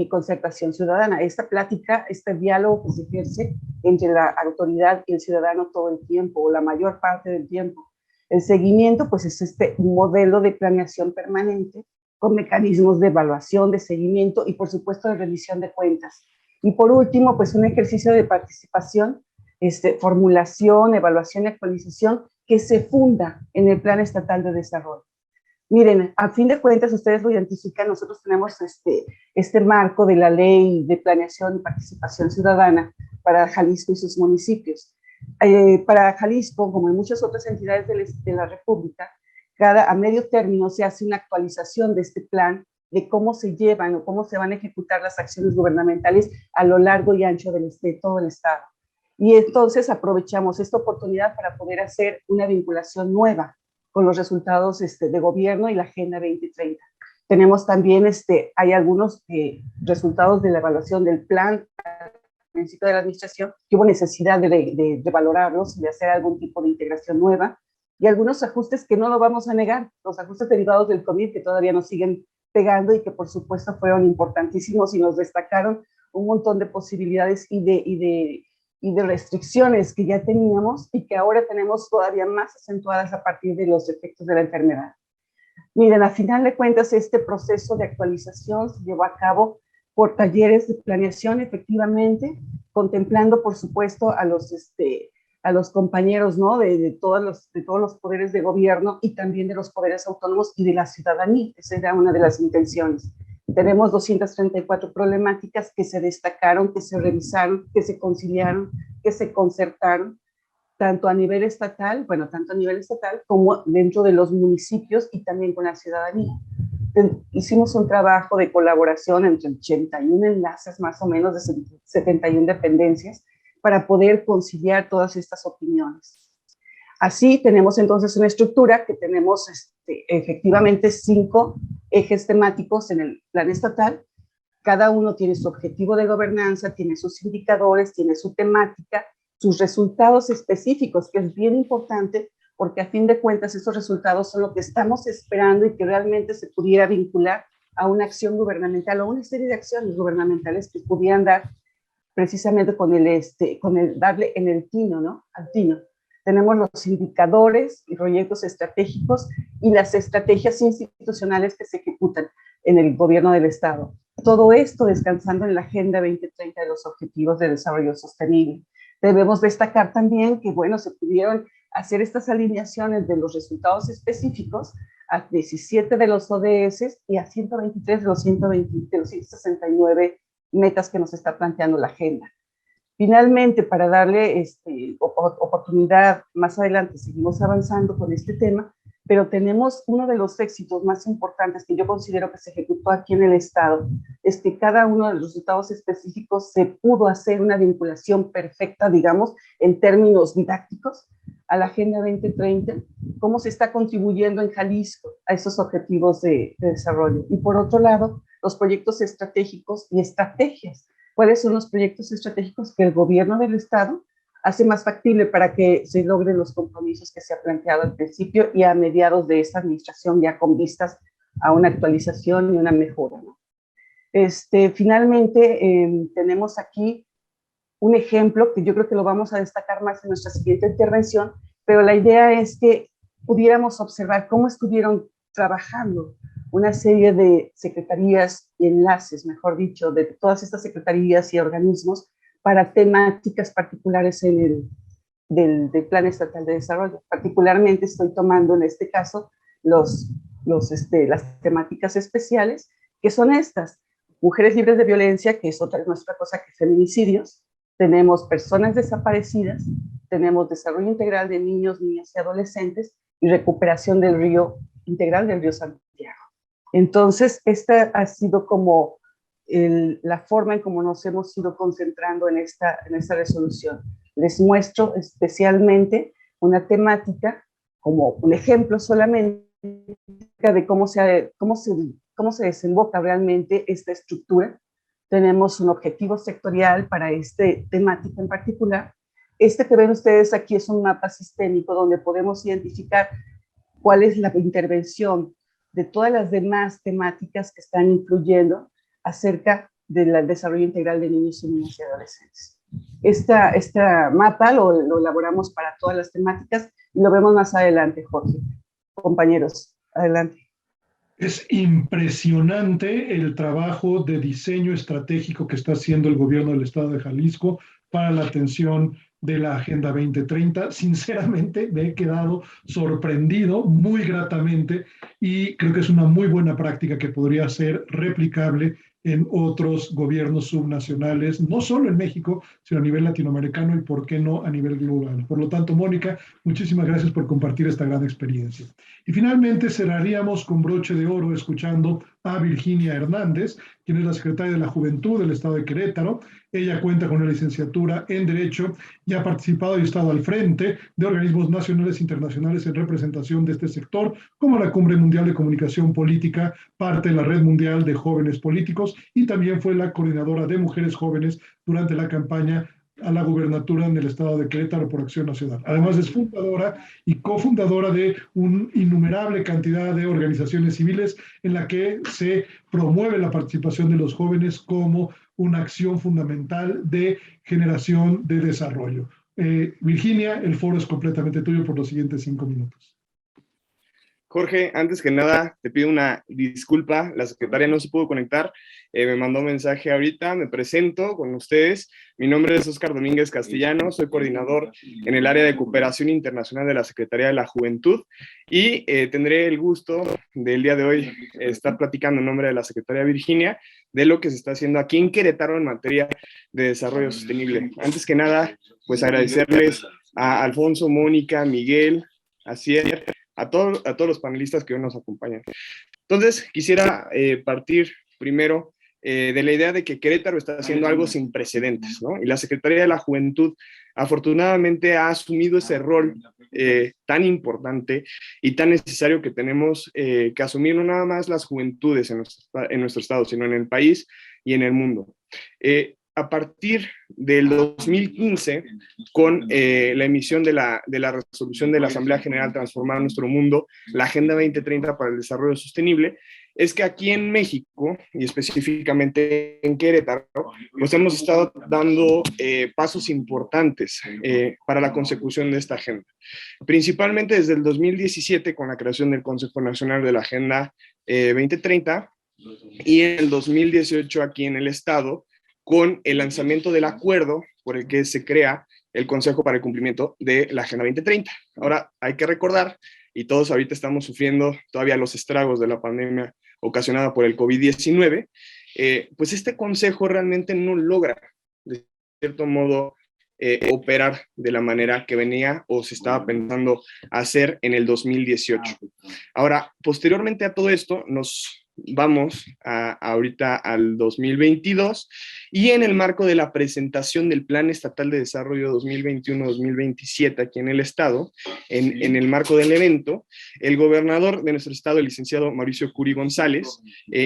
concertación ciudadana. Esta plática, este diálogo que se ejerce entre la autoridad y el ciudadano todo el tiempo, o la mayor parte del tiempo. El seguimiento, pues es este modelo de planeación permanente con mecanismos de evaluación, de seguimiento y, por supuesto, de rendición de cuentas. Y por último, pues un ejercicio de participación, formulación, evaluación y actualización que se funda en el Plan Estatal de Desarrollo. Miren, a fin de cuentas, ustedes lo identifican, nosotros tenemos este marco de la Ley de Planeación y Participación Ciudadana para Jalisco y sus municipios. Para Jalisco, como en muchas otras entidades de la República, a medio término se hace una actualización de este plan, de cómo se llevan o cómo se van a ejecutar las acciones gubernamentales a lo largo y ancho de todo el Estado. Y entonces aprovechamos esta oportunidad para poder hacer una vinculación nueva con los resultados de gobierno y la Agenda 2030. Tenemos también, hay algunos resultados de la evaluación del plan al principio de la administración, que hubo necesidad de valorarlos y de hacer algún tipo de integración nueva, y algunos ajustes que no lo vamos a negar, los ajustes derivados del COVID que todavía nos siguen pegando y que por supuesto fueron importantísimos y nos destacaron un montón de posibilidades y de restricciones que ya teníamos y que ahora tenemos todavía más acentuadas a partir de los efectos de la enfermedad. Miren, a final de cuentas, este proceso de actualización se llevó a cabo por talleres de planeación, efectivamente, contemplando, por supuesto, a los compañeros, ¿no? de todos los poderes de gobierno y también de los poderes autónomos y de la ciudadanía. Esa era una de las intenciones. Tenemos 234 problemáticas que se destacaron, que se revisaron, que se conciliaron, que se concertaron, tanto a nivel estatal como dentro de los municipios y también con la ciudadanía. Hicimos un trabajo de colaboración entre 81 enlaces, más o menos de 71 dependencias, para poder conciliar todas estas opiniones. Así tenemos entonces una estructura que tenemos efectivamente 5 ejes temáticos en el plan estatal. Cada uno tiene su objetivo de gobernanza, tiene sus indicadores, tiene su temática, sus resultados específicos, que es bien importante porque a fin de cuentas esos resultados son lo que estamos esperando y que realmente se pudiera vincular a una acción gubernamental o una serie de acciones gubernamentales que pudieran dar precisamente con darle en el tino, ¿no? Al tino. Tenemos los indicadores y proyectos estratégicos y las estrategias institucionales que se ejecutan en el gobierno del Estado. Todo esto descansando en la Agenda 2030 de los Objetivos de Desarrollo Sostenible. Debemos destacar también que, bueno, se pudieron hacer estas alineaciones de los resultados específicos a 17 de los ODS y a 123 de los 169 metas que nos está planteando la agenda. Finalmente, para darle oportunidad, más adelante seguimos avanzando con este tema, pero tenemos uno de los éxitos más importantes que yo considero que se ejecutó aquí en el Estado, es que cada uno de los resultados específicos se pudo hacer una vinculación perfecta, digamos, en términos didácticos, a la Agenda 2030, cómo se está contribuyendo en Jalisco a esos objetivos de desarrollo. Y por otro lado, los proyectos estratégicos y estrategias. ¿Cuáles son los proyectos estratégicos que el gobierno del Estado hace más factible para que se logren los compromisos que se ha planteado al principio y a mediados de esta administración, ya con vistas a una actualización y una mejora, ¿no? Finalmente, tenemos aquí un ejemplo que yo creo que lo vamos a destacar más en nuestra siguiente intervención, pero la idea es que pudiéramos observar cómo estuvieron trabajando una serie de secretarías y enlaces, mejor dicho, de todas estas secretarías y organismos para temáticas particulares del Plan Estatal de Desarrollo. Particularmente estoy tomando en este caso las temáticas especiales, que son estas: mujeres libres de violencia, que es nuestra cosa que feminicidios, tenemos personas desaparecidas, tenemos desarrollo integral de niños, niñas y adolescentes y recuperación del río integral del río Santiago. Entonces, esta ha sido como la forma en cómo nos hemos ido concentrando en esta resolución. Les muestro especialmente una temática, como un ejemplo solamente, de cómo se desemboca realmente esta estructura. Tenemos un objetivo sectorial para esta temática en particular. Este que ven ustedes aquí es un mapa sistémico donde podemos identificar cuál es la intervención de todas las demás temáticas que están influyendo acerca del desarrollo integral de niños y niñas y adolescentes. Este mapa lo elaboramos para todas las temáticas y lo vemos más adelante, Jorge. Compañeros, adelante. Es impresionante el trabajo de diseño estratégico que está haciendo el gobierno del Estado de Jalisco para la atención de la Agenda 2030. Sinceramente, me he quedado sorprendido muy gratamente y creo que es una muy buena práctica que podría ser replicable en otros gobiernos subnacionales, no solo en México, sino a nivel latinoamericano y, por qué no, a nivel global. Por lo tanto, Mónica, muchísimas gracias por compartir esta gran experiencia. Y finalmente cerraríamos con broche de oro escuchando a Virginia Hernández, quien es la secretaria de la Juventud del Estado de Querétaro. Ella cuenta con una licenciatura en Derecho y ha participado y estado al frente de organismos nacionales e internacionales en representación de este sector, como la Cumbre Mundial de Comunicación Política, parte de la Red Mundial de Jóvenes Políticos, y también fue la coordinadora de mujeres jóvenes durante la campaña a la gubernatura en el Estado de Querétaro por Acción Nacional. Además es fundadora y cofundadora de una innumerable cantidad de organizaciones civiles en la que se promueve la participación de los jóvenes como una acción fundamental de generación de desarrollo. Virginia, el foro es completamente tuyo por los siguientes 5 minutos. Jorge, antes que nada, te pido una disculpa, la secretaria no se pudo conectar, me mandó un mensaje ahorita, me presento con ustedes, mi nombre es Óscar Domínguez Castellano, soy coordinador en el área de cooperación internacional de la Secretaría de la Juventud y tendré el gusto del día de hoy estar platicando en nombre de la secretaria Virginia de lo que se está haciendo aquí en Querétaro en materia de desarrollo sostenible. Antes que nada, pues agradecerles a Alfonso, Mónica, Miguel, Asier, a todos los panelistas que hoy nos acompañan. Entonces, quisiera partir primero de la idea de que Querétaro está haciendo algo sin precedentes, ¿no? Y la Secretaría de la Juventud, afortunadamente, ha asumido ese rol tan importante y tan necesario que tenemos que asumir no nada más las juventudes en nuestro estado, sino en el país y en el mundo. A partir del 2015, con la emisión de la resolución de la Asamblea General Transformar Nuestro Mundo, la Agenda 2030 para el Desarrollo Sostenible, es que aquí en México, y específicamente en Querétaro, pues hemos estado dando pasos importantes para la consecución de esta agenda. Principalmente desde el 2017, con la creación del Consejo Nacional de la Agenda 2030, y en el 2018 aquí en el Estado, con el lanzamiento del acuerdo por el que se crea el Consejo para el Cumplimiento de la Agenda 2030. Ahora, hay que recordar, y todos ahorita estamos sufriendo todavía los estragos de la pandemia ocasionada por el COVID-19, pues este Consejo realmente no logra cierto modo, operar de la manera que venía o se estaba pensando hacer en el 2018. Ahora, posteriormente a todo esto, nos vamos ahorita al 2022 y en el marco de la presentación del Plan Estatal de Desarrollo 2021-2027 aquí en el Estado, en el marco del evento, el gobernador de nuestro Estado, el licenciado Mauricio Curi González,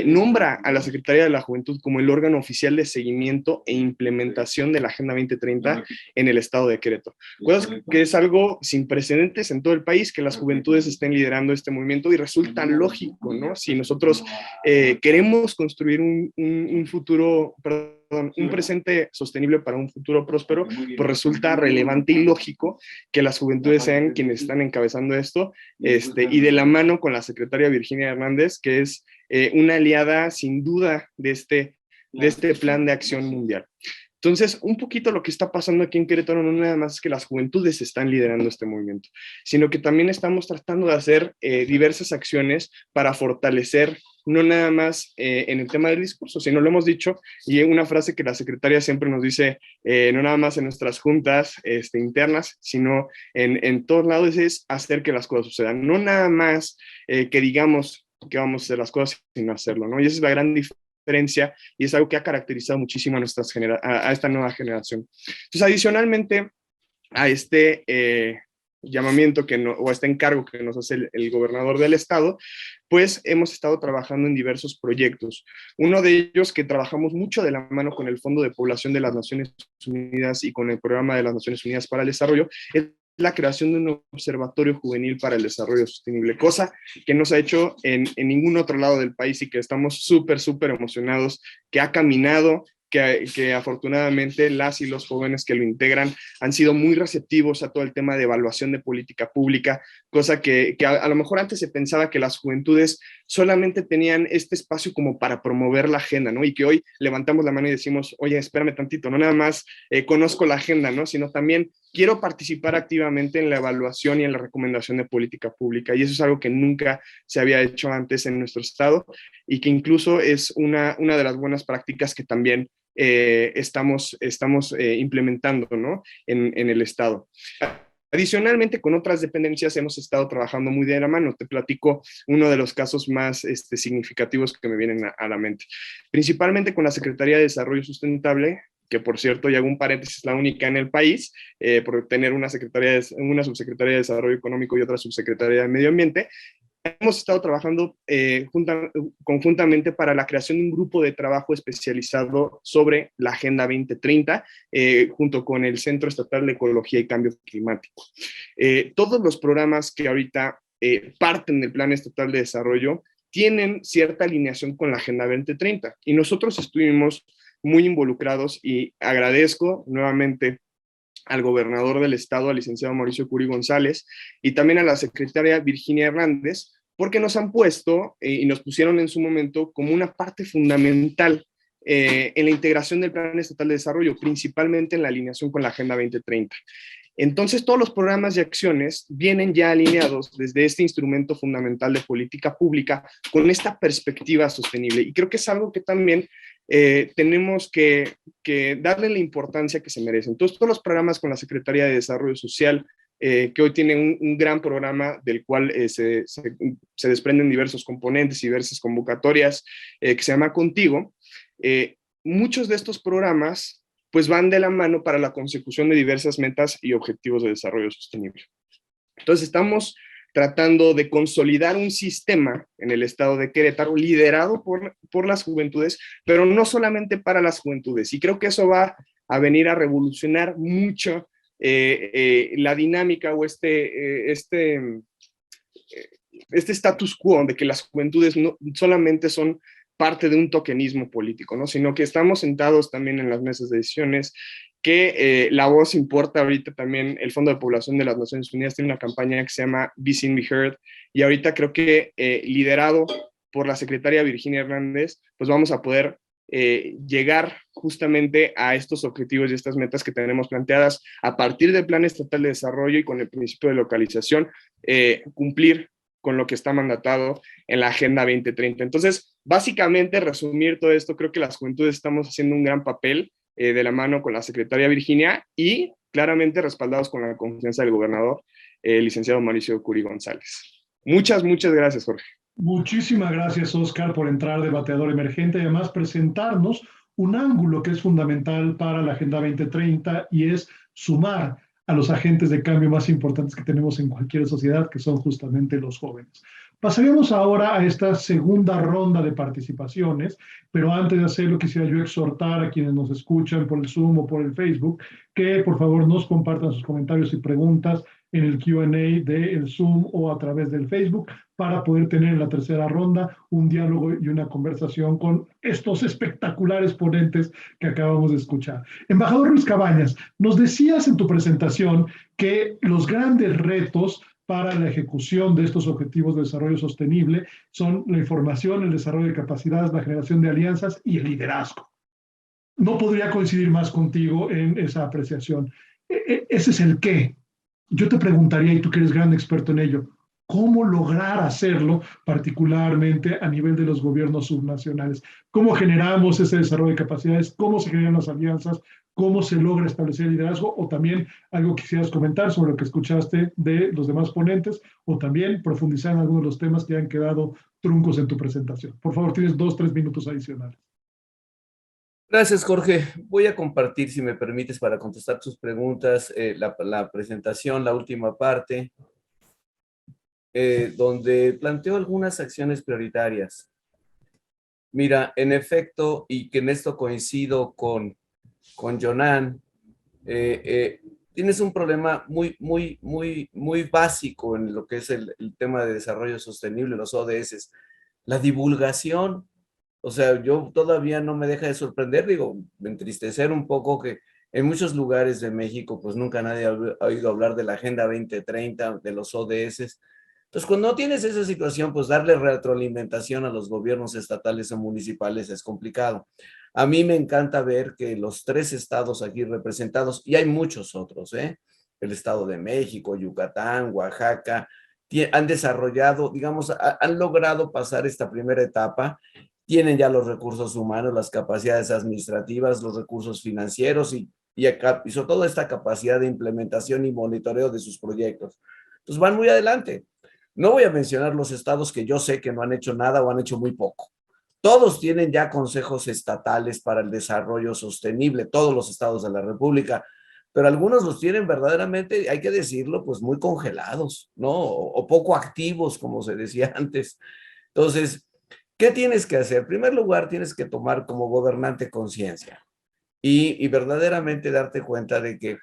nombra a la Secretaría de la Juventud como el órgano oficial de seguimiento e implementación de la Agenda 2030 en el Estado de Querétaro. Pues, que es algo sin precedentes en todo el país, que las juventudes estén liderando este movimiento y resulta lógico, ¿no? Si nosotros queremos construir un futuro, perdón, un presente sostenible para un futuro próspero, pues resulta relevante y lógico que las juventudes sean quienes están encabezando esto, y de la mano con la secretaria Virginia Hernández, que es una aliada sin duda de este plan de acción mundial. Entonces, un poquito lo que está pasando aquí en Querétaro no nada más es que las juventudes están liderando este movimiento, sino que también estamos tratando de hacer diversas acciones para fortalecer, no nada más en el tema del discurso, sino lo hemos dicho, y una frase que la secretaria siempre nos dice, no nada más en nuestras juntas internas, sino en todos lados, es hacer que las cosas sucedan. No nada más que digamos que vamos a hacer las cosas sin hacerlo, ¿no? Y esa es la gran diferencia y es algo que ha caracterizado muchísimo a esta nueva generación. Entonces, adicionalmente a este llamamiento o este encargo que nos hace el gobernador del estado, pues hemos estado trabajando en diversos proyectos. Uno de ellos que trabajamos mucho de la mano con el Fondo de Población de las Naciones Unidas y con el Programa de las Naciones Unidas para el Desarrollo, es la creación de un observatorio juvenil para el desarrollo sostenible, cosa que no se ha hecho en ningún otro lado del país y que estamos súper emocionados, que ha caminado, que afortunadamente las y los jóvenes que lo integran han sido muy receptivos a todo el tema de evaluación de política pública, cosa que a lo mejor antes se pensaba que las juventudes solamente tenían este espacio como para promover la agenda, ¿no? Y que hoy levantamos la mano y decimos, oye, espérame tantito, no nada más conozco la agenda, ¿no? Sino también quiero participar activamente en la evaluación y en la recomendación de política pública. Y eso es algo que nunca se había hecho antes en nuestro estado y que incluso es una de las buenas prácticas que también estamos implementando, ¿no? en el estado. Adicionalmente, con otras dependencias hemos estado trabajando muy de la mano. Te platico uno de los casos más significativos que me vienen a la mente. Principalmente con la Secretaría de Desarrollo Sustentable, que por cierto, y hago un paréntesis, es la única en el país, por tener una subsecretaría de Desarrollo Económico y otra subsecretaría de Medio Ambiente. Hemos estado trabajando conjuntamente para la creación de un grupo de trabajo especializado sobre la Agenda 2030, junto con el Centro Estatal de Ecología y Cambio Climático. Todos los programas que ahorita parten del Plan Estatal de Desarrollo tienen cierta alineación con la Agenda 2030 y nosotros estuvimos muy involucrados y agradezco nuevamente al gobernador del estado, al licenciado Mauricio Curi González, y también a la secretaria Virginia Hernández, porque nos han puesto y nos pusieron en su momento como una parte fundamental en la integración del Plan Estatal de Desarrollo, principalmente en la alineación con la Agenda 2030. Entonces, todos los programas y acciones vienen ya alineados desde este instrumento fundamental de política pública con esta perspectiva sostenible. Y creo que es algo que también tenemos que darle la importancia que se merecen. Entonces, todos los programas con la Secretaría de Desarrollo Social, que hoy tiene un gran programa del cual se desprenden diversos componentes y diversas convocatorias, que se llama Contigo, muchos de estos programas pues van de la mano para la consecución de diversas metas y objetivos de desarrollo sostenible. Entonces estamos tratando de consolidar un sistema en el estado de Querétaro liderado por las juventudes, pero no solamente para las juventudes. Y creo que eso va a venir a revolucionar mucho la dinámica o este status quo de que las juventudes no solamente son parte de un tokenismo político, ¿no? Sino que estamos sentados también en las mesas de decisiones, que la voz importa. Ahorita también el Fondo de Población de las Naciones Unidas tiene una campaña que se llama Be Seen, Be Heard, y ahorita creo que liderado por la secretaria Virginia Hernández, pues vamos a poder llegar justamente a estos objetivos y estas metas que tenemos planteadas a partir del Plan Estatal de Desarrollo y con el principio de localización, cumplir con lo que está mandatado en la Agenda 2030. Entonces, básicamente, resumir todo esto, creo que las juventudes estamos haciendo un gran papel de la mano con la secretaria Virginia y claramente respaldados con la confianza del gobernador, el licenciado Mauricio Curi González. Muchas gracias, Jorge. Muchísimas gracias, Oscar, por entrar de bateador emergente y además presentarnos un ángulo que es fundamental para la Agenda 2030 y es sumar a los agentes de cambio más importantes que tenemos en cualquier sociedad, que son justamente los jóvenes. Pasaríamos ahora a esta segunda ronda de participaciones, pero antes de hacerlo quisiera yo exhortar a quienes nos escuchan por el Zoom o por el Facebook que por favor nos compartan sus comentarios y preguntas en el Q&A del Zoom o a través del Facebook para poder tener en la tercera ronda un diálogo y una conversación con estos espectaculares ponentes que acabamos de escuchar. Embajador Ruiz Cabañas, nos decías en tu presentación que los grandes retos para la ejecución de estos objetivos de desarrollo sostenible son la información, el desarrollo de capacidades, la generación de alianzas y el liderazgo. No podría coincidir más contigo en esa apreciación. Ese es el qué. Yo te preguntaría, y tú que eres gran experto en ello, ¿cómo lograr hacerlo, particularmente a nivel de los gobiernos subnacionales? ¿Cómo generamos ese desarrollo de capacidades? ¿Cómo se generan las alianzas? ¿Cómo se logra establecer liderazgo? O también algo que quisieras comentar sobre lo que escuchaste de los demás ponentes, o también profundizar en algunos de los temas que han quedado truncos en tu presentación. Por favor, tienes 2-3 minutos adicionales. Gracias, Jorge. Voy a compartir, si me permites, para contestar tus preguntas, la presentación, la última parte, donde planteo algunas acciones prioritarias. Mira, en efecto, y que en esto coincido con Jonan, tienes un problema muy básico en lo que es el tema de desarrollo sostenible, los ODS, la divulgación. O sea, yo todavía no me deja de sorprender, digo, me entristecer un poco que en muchos lugares de México, pues nunca nadie ha oído hablar de la Agenda 2030, de los ODS. Entonces, cuando no tienes esa situación, pues darle retroalimentación a los gobiernos estatales o municipales es complicado. A mí me encanta ver que los 3 estados aquí representados, y hay muchos otros, el Estado de México, Yucatán, Oaxaca, han desarrollado, digamos, han logrado pasar esta primera etapa, tienen ya los recursos humanos, las capacidades administrativas, los recursos financieros y sobre todo esta capacidad de implementación y monitoreo de sus proyectos. Entonces van muy adelante. No voy a mencionar los estados que yo sé que no han hecho nada o han hecho muy poco. Todos tienen ya consejos estatales para el desarrollo sostenible, todos los estados de la República, pero algunos los tienen verdaderamente, hay que decirlo, pues muy congelados, ¿no? O poco activos, como se decía antes. Entonces, ¿qué tienes que hacer? En primer lugar, tienes que tomar como gobernante conciencia y verdaderamente darte cuenta de que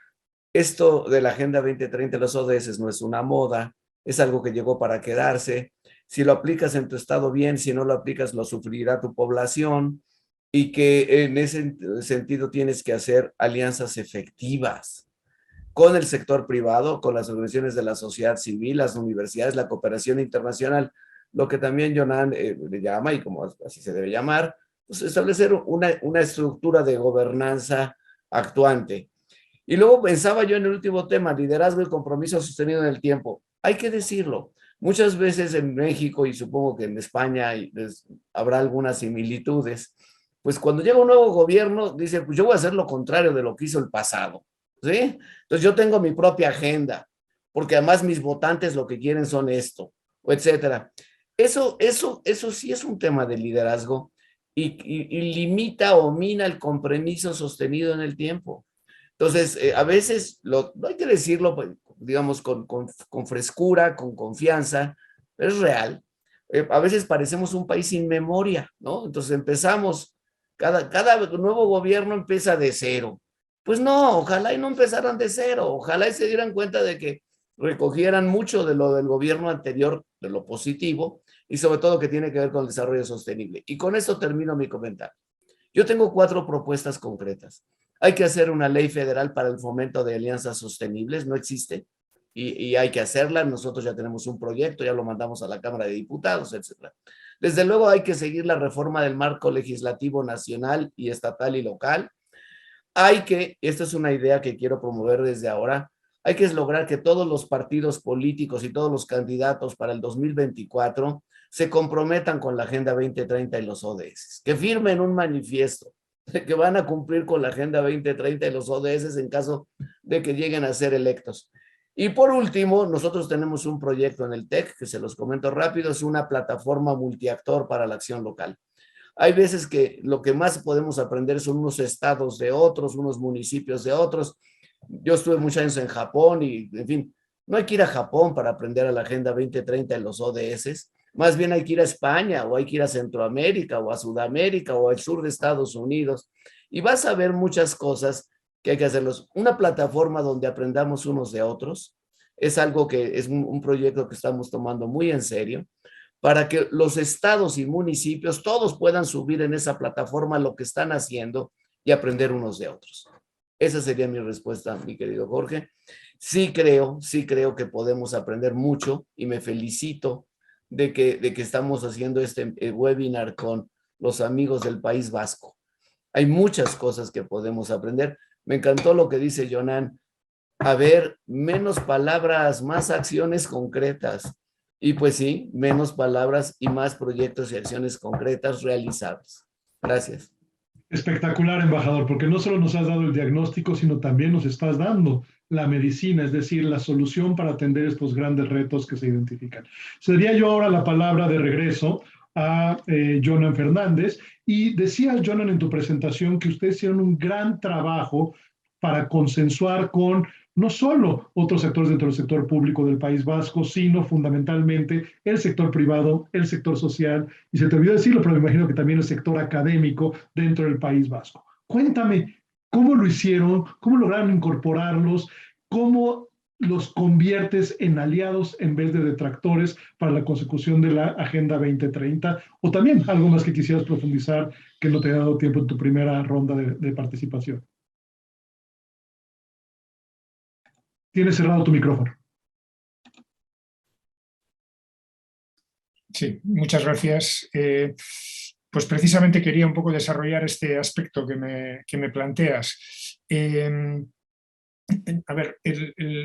esto de la Agenda 2030, los ODS, no es una moda, es algo que llegó para quedarse. Si lo aplicas en tu estado, bien; si no lo aplicas, lo sufrirá tu población, y que en ese sentido tienes que hacer alianzas efectivas con el sector privado, con las organizaciones de la sociedad civil, las universidades, la cooperación internacional, lo que también Jonan le llama, y como así se debe llamar, pues establecer una estructura de gobernanza actuante. Y luego pensaba yo en el último tema, liderazgo y compromiso sostenido en el tiempo. Hay que decirlo, muchas veces en México, y supongo que en España habrá algunas similitudes, pues cuando llega un nuevo gobierno, dice, pues yo voy a hacer lo contrario de lo que hizo el pasado, ¿sí? Entonces yo tengo mi propia agenda, porque además mis votantes lo que quieren son esto, etcétera. Eso sí es un tema de liderazgo y limita o mina el compromiso sostenido en el tiempo. Entonces, a veces, no hay que decirlo, pues, digamos, con frescura, con confianza, pero es real. A veces parecemos un país sin memoria, ¿no? Entonces empezamos, cada nuevo gobierno empieza de cero. Pues no, ojalá y no empezaran de cero, ojalá y se dieran cuenta de que recogieran mucho de lo del gobierno anterior, de lo positivo, y sobre todo que tiene que ver con el desarrollo sostenible. Y con esto termino mi comentario. Yo tengo 4 propuestas concretas. Hay que hacer una ley federal para el fomento de alianzas sostenibles, no existe, y hay que hacerla. Nosotros ya tenemos un proyecto, ya lo mandamos a la Cámara de Diputados, etc. Desde luego hay que seguir la reforma del marco legislativo nacional y estatal y local. Esta es una idea que quiero promover desde ahora, hay que lograr que todos los partidos políticos y todos los candidatos para el 2024 se comprometan con la Agenda 2030 y los ODS, que firmen un manifiesto de que van a cumplir con la Agenda 2030 y los ODS en caso de que lleguen a ser electos. Y por último, nosotros tenemos un proyecto en el TEC, que se los comento rápido, es una plataforma multiactor para la acción local. Hay veces que lo que más podemos aprender son unos estados de otros, unos municipios de otros. Yo estuve muchos años en Japón y, en fin, no hay que ir a Japón para aprender a la Agenda 2030 y los ODS. Más bien hay que ir a España o hay que ir a Centroamérica o a Sudamérica o al sur de Estados Unidos. Y vas a ver muchas cosas que hay que hacerlos. Una plataforma donde aprendamos unos de otros es algo que es un proyecto que estamos tomando muy en serio para que los estados y municipios todos puedan subir en esa plataforma lo que están haciendo y aprender unos de otros. Esa sería mi respuesta, mi querido Jorge. Sí creo que podemos aprender mucho y me felicito de que estamos haciendo este webinar con los amigos del País Vasco. Hay muchas cosas que podemos aprender. Me encantó lo que dice Jonan. A ver, menos palabras, más acciones concretas. Y pues sí, menos palabras y más proyectos y acciones concretas realizables. Gracias. Espectacular, embajador, porque no solo nos has dado el diagnóstico, sino también nos estás dando la medicina, es decir, la solución para atender estos grandes retos que se identifican. Cedería yo ahora la palabra de regreso a Jonan Fernández, y decías, Jonan, en tu presentación que ustedes hicieron un gran trabajo para consensuar con no solo otros sectores dentro del sector público del País Vasco, sino fundamentalmente el sector privado, el sector social, y se te olvidó decirlo, pero me imagino que también el sector académico dentro del País Vasco. Cuéntame, ¿cómo lo hicieron? ¿Cómo lograron incorporarlos? ¿Cómo los conviertes en aliados en vez de detractores para la consecución de la Agenda 2030? O también algo más que quisieras profundizar que no te ha dado tiempo en tu primera ronda de participación. Tienes cerrado tu micrófono. Sí, muchas gracias. Pues precisamente quería un poco desarrollar este aspecto que me planteas. A ver,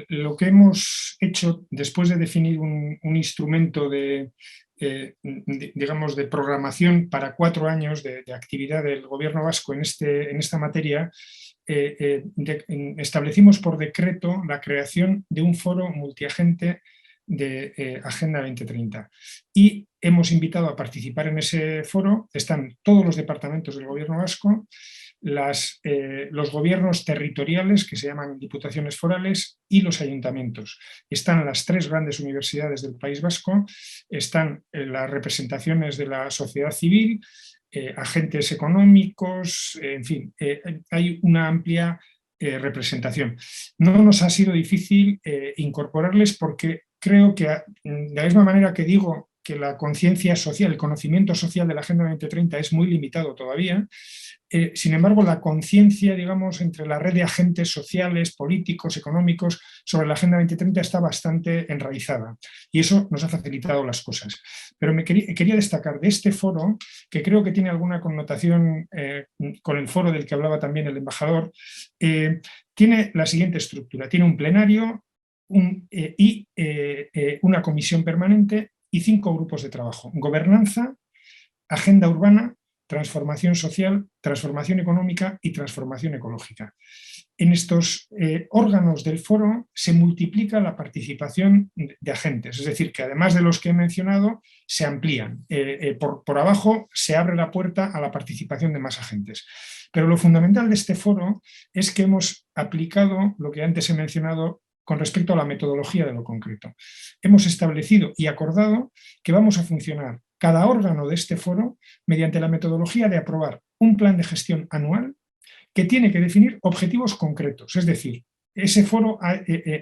lo que hemos hecho después de definir un instrumento digamos, de programación para 4 años de actividad del Gobierno vasco en esta materia, establecimos por decreto la creación de un foro multiagente de Agenda 2030 y hemos invitado a participar en ese foro. Están todos los departamentos del Gobierno vasco, los gobiernos territoriales, que se llaman diputaciones forales, y los ayuntamientos. Están las 3 grandes universidades del País Vasco, están las representaciones de la sociedad civil, agentes económicos, en fin, hay una amplia representación. No nos ha sido difícil incorporarles porque creo que, de la misma manera que digo que la conciencia social, el conocimiento social de la Agenda 2030 es muy limitado todavía, sin embargo, la conciencia, digamos, entre la red de agentes sociales, políticos, económicos sobre la Agenda 2030 está bastante enraizada y eso nos ha facilitado las cosas. Pero quería destacar de este foro, que creo que tiene alguna connotación con el foro del que hablaba también el embajador, tiene la siguiente estructura. Tiene un plenario y una comisión permanente y 5 grupos de trabajo: gobernanza, agenda urbana, transformación social, transformación económica y transformación ecológica. En estos órganos del foro se multiplica la participación de agentes, es decir, que además de los que he mencionado, se amplían. Por abajo se abre la puerta a la participación de más agentes. Pero lo fundamental de este foro es que hemos aplicado lo que antes he mencionado con respecto a la metodología de lo concreto. Hemos establecido y acordado que vamos a funcionar cada órgano de este foro mediante la metodología de aprobar un plan de gestión anual que tiene que definir objetivos concretos. Es decir, ese foro,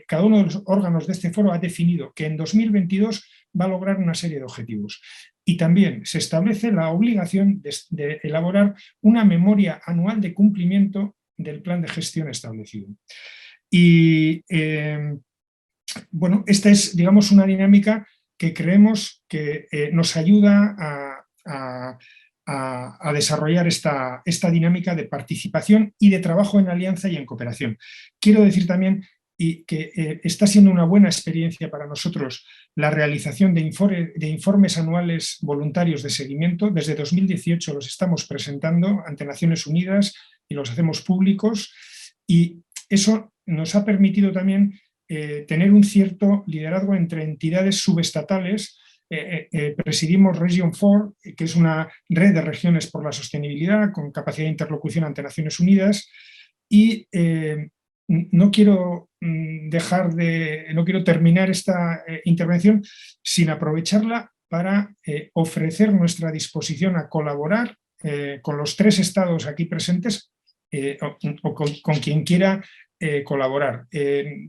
cada uno de los órganos de este foro ha definido que en 2022 va a lograr una serie de objetivos. Y también se establece la obligación de elaborar una memoria anual de cumplimiento del plan de gestión establecido. Y bueno, esta es, digamos, una dinámica que creemos que nos ayuda a desarrollar esta dinámica de participación y de trabajo en alianza y en cooperación. Quiero decir también y que está siendo una buena experiencia para nosotros la realización de informes anuales voluntarios de seguimiento. Desde 2018 los estamos presentando ante Naciones Unidas y los hacemos públicos, y eso nos ha permitido también tener un cierto liderazgo entre entidades subestatales. Presidimos Region 4, que es una red de regiones por la sostenibilidad con capacidad de interlocución ante Naciones Unidas, y no quiero terminar esta intervención sin aprovecharla para ofrecer nuestra disposición a colaborar con los 3 estados aquí presentes o con quien quiera colaborar.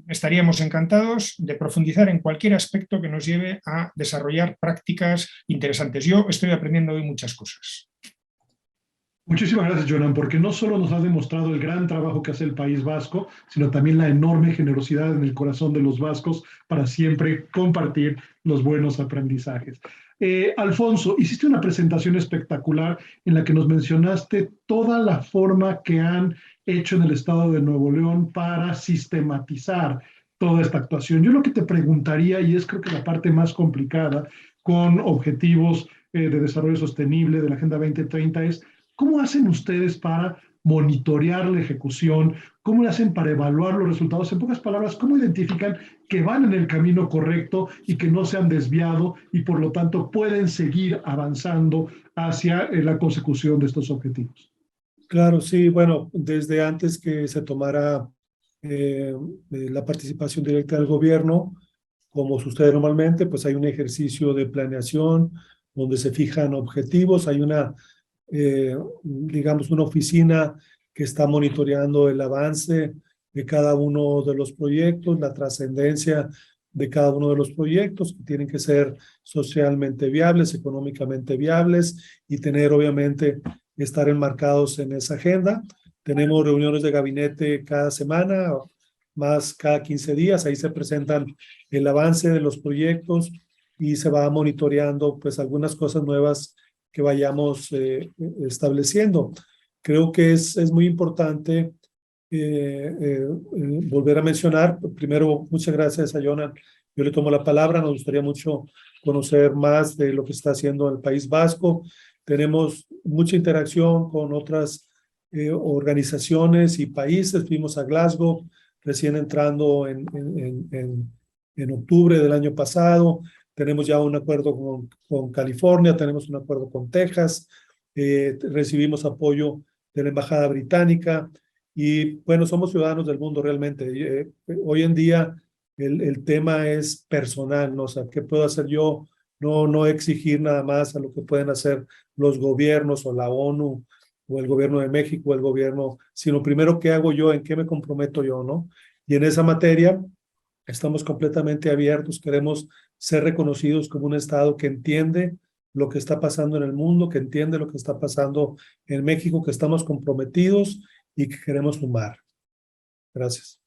Estaríamos encantados de profundizar en cualquier aspecto que nos lleve a desarrollar prácticas interesantes. Yo estoy aprendiendo hoy muchas cosas. Muchísimas gracias, Jonan, porque no solo nos has demostrado el gran trabajo que hace el País Vasco, sino también la enorme generosidad en el corazón de los vascos para siempre compartir los buenos aprendizajes. Alfonso, hiciste una presentación espectacular en la que nos mencionaste toda la forma que han hecho en el estado de Nuevo León para sistematizar toda esta actuación. Yo lo que te preguntaría, y es creo que la parte más complicada con objetivos de desarrollo sostenible de la Agenda 2030, es ¿cómo hacen ustedes para monitorear la ejecución? ¿Cómo le hacen para evaluar los resultados? En pocas palabras, ¿cómo identifican que van en el camino correcto y que no se han desviado y por lo tanto pueden seguir avanzando hacia la consecución de estos objetivos? Claro, sí, bueno, desde antes que se tomara la participación directa del gobierno, como sucede normalmente, pues hay un ejercicio de planeación donde se fijan objetivos, hay digamos, una oficina que está monitoreando el avance de cada uno de los proyectos, la trascendencia de cada uno de los proyectos, que tienen que ser socialmente viables, económicamente viables y tener, obviamente, estar enmarcados en esa agenda. Tenemos reuniones de gabinete cada semana, más cada 15 días, ahí se presentan el avance de los proyectos y se va monitoreando pues algunas cosas nuevas que vayamos estableciendo. Creo que es muy importante volver a mencionar. Primero, muchas gracias a Jonan. Yo le tomo la palabra. Nos gustaría mucho conocer más de lo que está haciendo el País Vasco. Tenemos mucha interacción con otras organizaciones y países. Fuimos a Glasgow, recién entrando en octubre del año pasado. Tenemos ya un acuerdo con California, tenemos un acuerdo con Texas, recibimos apoyo de la Embajada Británica y bueno, somos ciudadanos del mundo realmente. Hoy en día el tema es personal, ¿no? O sea, ¿qué puedo hacer yo? No exigir nada más a lo que pueden hacer los gobiernos o la ONU o el gobierno de México o el gobierno, sino primero qué hago yo, en qué me comprometo yo, ¿no? Y en esa materia estamos completamente abiertos, queremos ser reconocidos como un Estado que entiende lo que está pasando en el mundo, que entiende lo que está pasando en México, que estamos comprometidos y que queremos sumar. Gracias.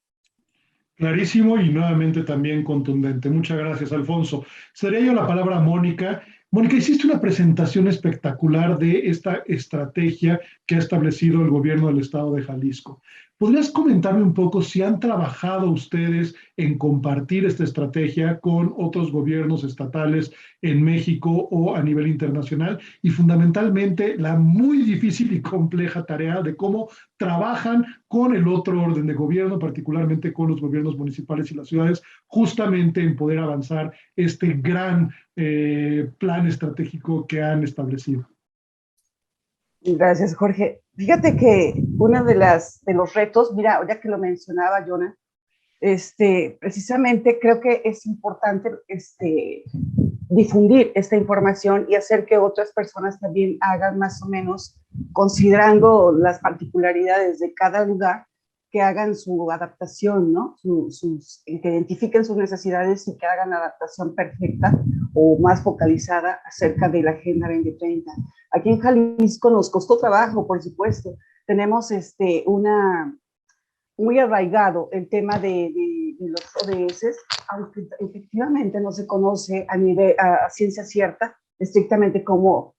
Clarísimo y nuevamente también contundente. Muchas gracias, Alfonso. Cedería yo la palabra a Mónica. Mónica, hiciste una presentación espectacular de esta estrategia que ha establecido el gobierno del estado de Jalisco. ¿Podrías comentarme un poco si han trabajado ustedes en compartir esta estrategia con otros gobiernos estatales en México o a nivel internacional? Y fundamentalmente la muy difícil y compleja tarea de cómo trabajan con el otro orden de gobierno, particularmente con los gobiernos municipales y las ciudades, justamente en poder avanzar este gran plan estratégico que han establecido. Gracias, Jorge. Fíjate que uno de los retos, mira, ya que lo mencionaba Jonan, precisamente creo que es importante difundir esta información y hacer que otras personas también hagan más o menos, considerando las particularidades de cada lugar, que hagan su adaptación, ¿no? Que identifiquen sus necesidades y que hagan la adaptación perfecta o más focalizada acerca de la Agenda 2030. Aquí en Jalisco nos costó trabajo, por supuesto. Tenemos muy arraigado el tema de los ODS, aunque efectivamente no se conoce a ciencia cierta estrictamente cómo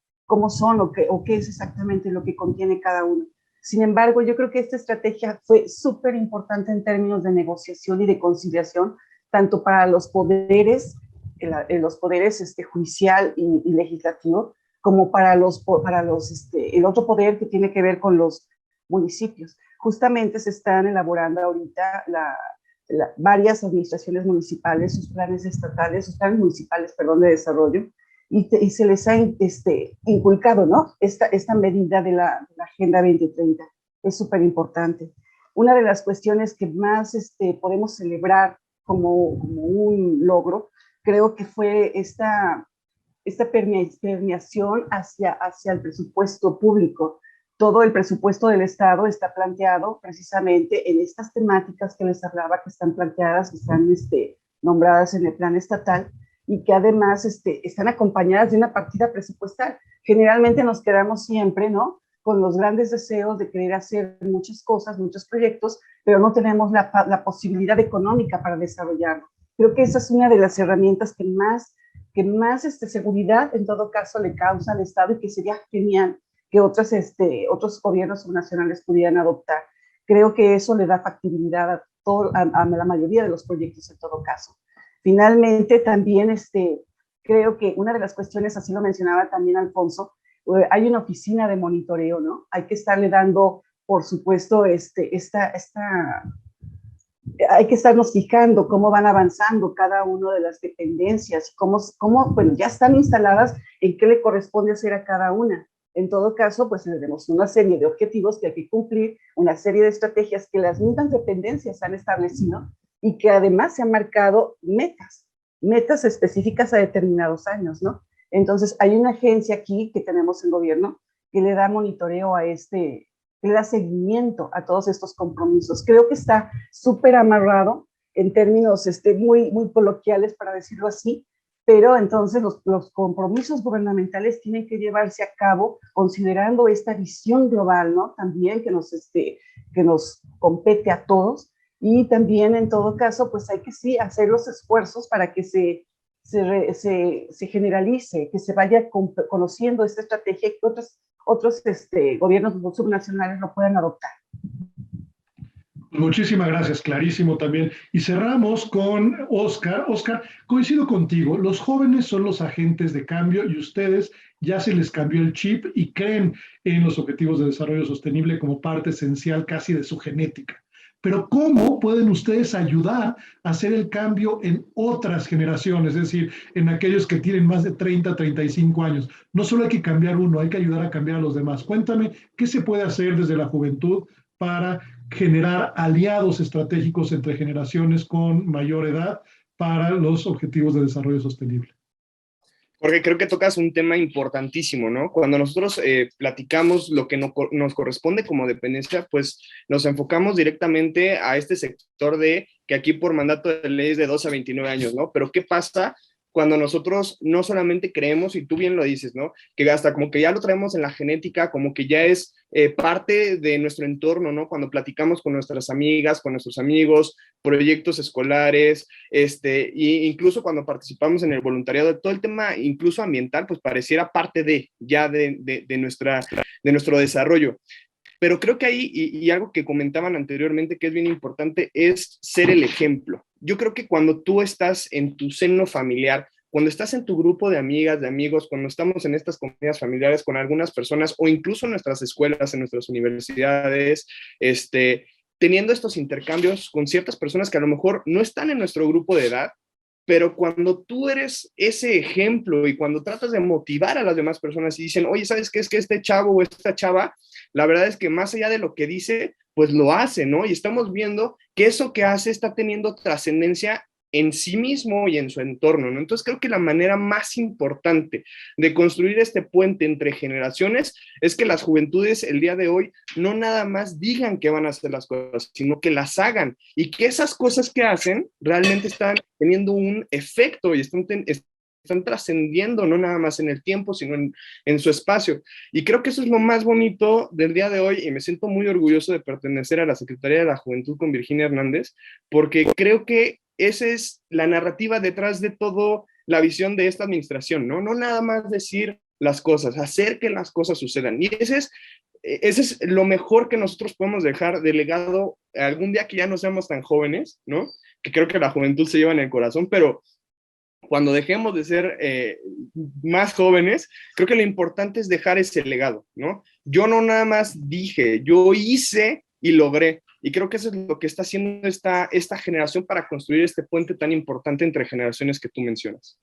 son o qué es exactamente lo que contiene cada uno. Sin embargo, yo creo que esta estrategia fue súper importante en términos de negociación y de conciliación, tanto para los poderes judicial y legislativo, como para el otro poder que tiene que ver con los municipios. Justamente se están elaborando ahorita varias administraciones municipales, sus planes estatales, sus planes municipales, perdón, de desarrollo, y se les ha inculcado, ¿no? Esta medida de la Agenda 2030. Es súper importante. Una de las cuestiones que más podemos celebrar como un logro, creo que fue esta permeación hacia el presupuesto público. Todo el presupuesto del Estado está planteado precisamente en estas temáticas que les hablaba, que están planteadas, que están nombradas en el plan estatal, y que además están acompañadas de una partida presupuestal. Generalmente nos quedamos siempre, ¿no?, con los grandes deseos de querer hacer muchas cosas, muchos proyectos, pero no tenemos la posibilidad económica para desarrollarlo. Creo que esa es una de las herramientas que más seguridad, en todo caso, le causa al Estado, y que sería genial que otros gobiernos nacionales pudieran adoptar. Creo que eso le da factibilidad a la mayoría de los proyectos, en todo caso. Finalmente, también creo que una de las cuestiones, así lo mencionaba también Alfonso, hay una oficina de monitoreo, ¿no? Hay que estarle dando, por supuesto, hay que estarnos fijando cómo van avanzando cada una de las dependencias, bueno, ya están instaladas, en qué le corresponde hacer a cada una. En todo caso, pues tenemos una serie de objetivos que hay que cumplir, una serie de estrategias que las mismas dependencias han establecido, y que además se han marcado metas específicas a determinados años, ¿no? Entonces, hay una agencia aquí que tenemos en gobierno que le da monitoreo que le da seguimiento a todos estos compromisos. Creo que está súper amarrado en términos muy, muy coloquiales, para decirlo así, pero entonces los compromisos gubernamentales tienen que llevarse a cabo considerando esta visión global, ¿no? También que nos compete a todos. Y también, en todo caso, pues hay que sí hacer los esfuerzos para que se generalice, que se vaya conociendo esta estrategia, y que otros gobiernos subnacionales lo puedan adoptar. Muchísimas gracias, clarísimo también. Y cerramos con Óscar. Óscar, coincido contigo, los jóvenes son los agentes de cambio, y ustedes ya se les cambió el chip y creen en los objetivos de desarrollo sostenible como parte esencial casi de su genética. Pero ¿cómo pueden ustedes ayudar a hacer el cambio en otras generaciones? Es decir, en aquellos que tienen más de 30, 35 años. No solo hay que cambiar uno, hay que ayudar a cambiar a los demás. Cuéntame, ¿qué se puede hacer desde la juventud para generar aliados estratégicos entre generaciones con mayor edad para los objetivos de desarrollo sostenible? Porque creo que tocas un tema importantísimo, ¿no? Cuando nosotros platicamos lo que nos corresponde como dependencia, pues nos enfocamos directamente a este sector que aquí por mandato de ley es de 12 a 29 años, ¿no? Pero ¿qué pasa cuando nosotros no solamente creemos, y tú bien lo dices, ¿no?, que hasta como que ya lo traemos en la genética, como que ya es parte de nuestro entorno, ¿no? Cuando platicamos con nuestras amigas, con nuestros amigos, proyectos escolares, y incluso cuando participamos en el voluntariado, todo el tema incluso ambiental, pues pareciera parte de nuestro desarrollo. Pero creo que ahí, y algo que comentaban anteriormente que es bien importante, es ser el ejemplo. Yo creo que cuando tú estás en tu seno familiar, cuando estás en tu grupo de amigas, de amigos, cuando estamos en estas comunidades familiares con algunas personas, o incluso en nuestras escuelas, en nuestras universidades, teniendo estos intercambios con ciertas personas que a lo mejor no están en nuestro grupo de edad, pero cuando tú eres ese ejemplo y cuando tratas de motivar a las demás personas y dicen, oye, ¿sabes qué? Es que este chavo o esta chava, la verdad es que más allá de lo que dice, pues lo hace, ¿no? Y estamos viendo que eso que hace está teniendo trascendencia en sí mismo y en su entorno, ¿no? Entonces creo que la manera más importante de construir este puente entre generaciones es que las juventudes el día de hoy no nada más digan que van a hacer las cosas, sino que las hagan, y que esas cosas que hacen realmente están teniendo un efecto y están trascendiendo no nada más en el tiempo, sino en su espacio. Y creo que eso es lo más bonito del día de hoy, y me siento muy orgulloso de pertenecer a la Secretaría de la Juventud con Virginia Hernández, porque creo que esa es la narrativa detrás de toda la visión de esta administración, ¿no? No nada más decir las cosas, hacer que las cosas sucedan. Y ese es ese es lo mejor que nosotros podemos dejar de legado algún día que ya no seamos tan jóvenes, ¿no? Que creo que la juventud se lleva en el corazón, pero cuando dejemos de ser más jóvenes, creo que lo importante es dejar ese legado, ¿no? Yo no nada más dije, yo hice y logré. Y creo que eso es lo que está haciendo esta generación para construir este puente tan importante entre generaciones que tú mencionas.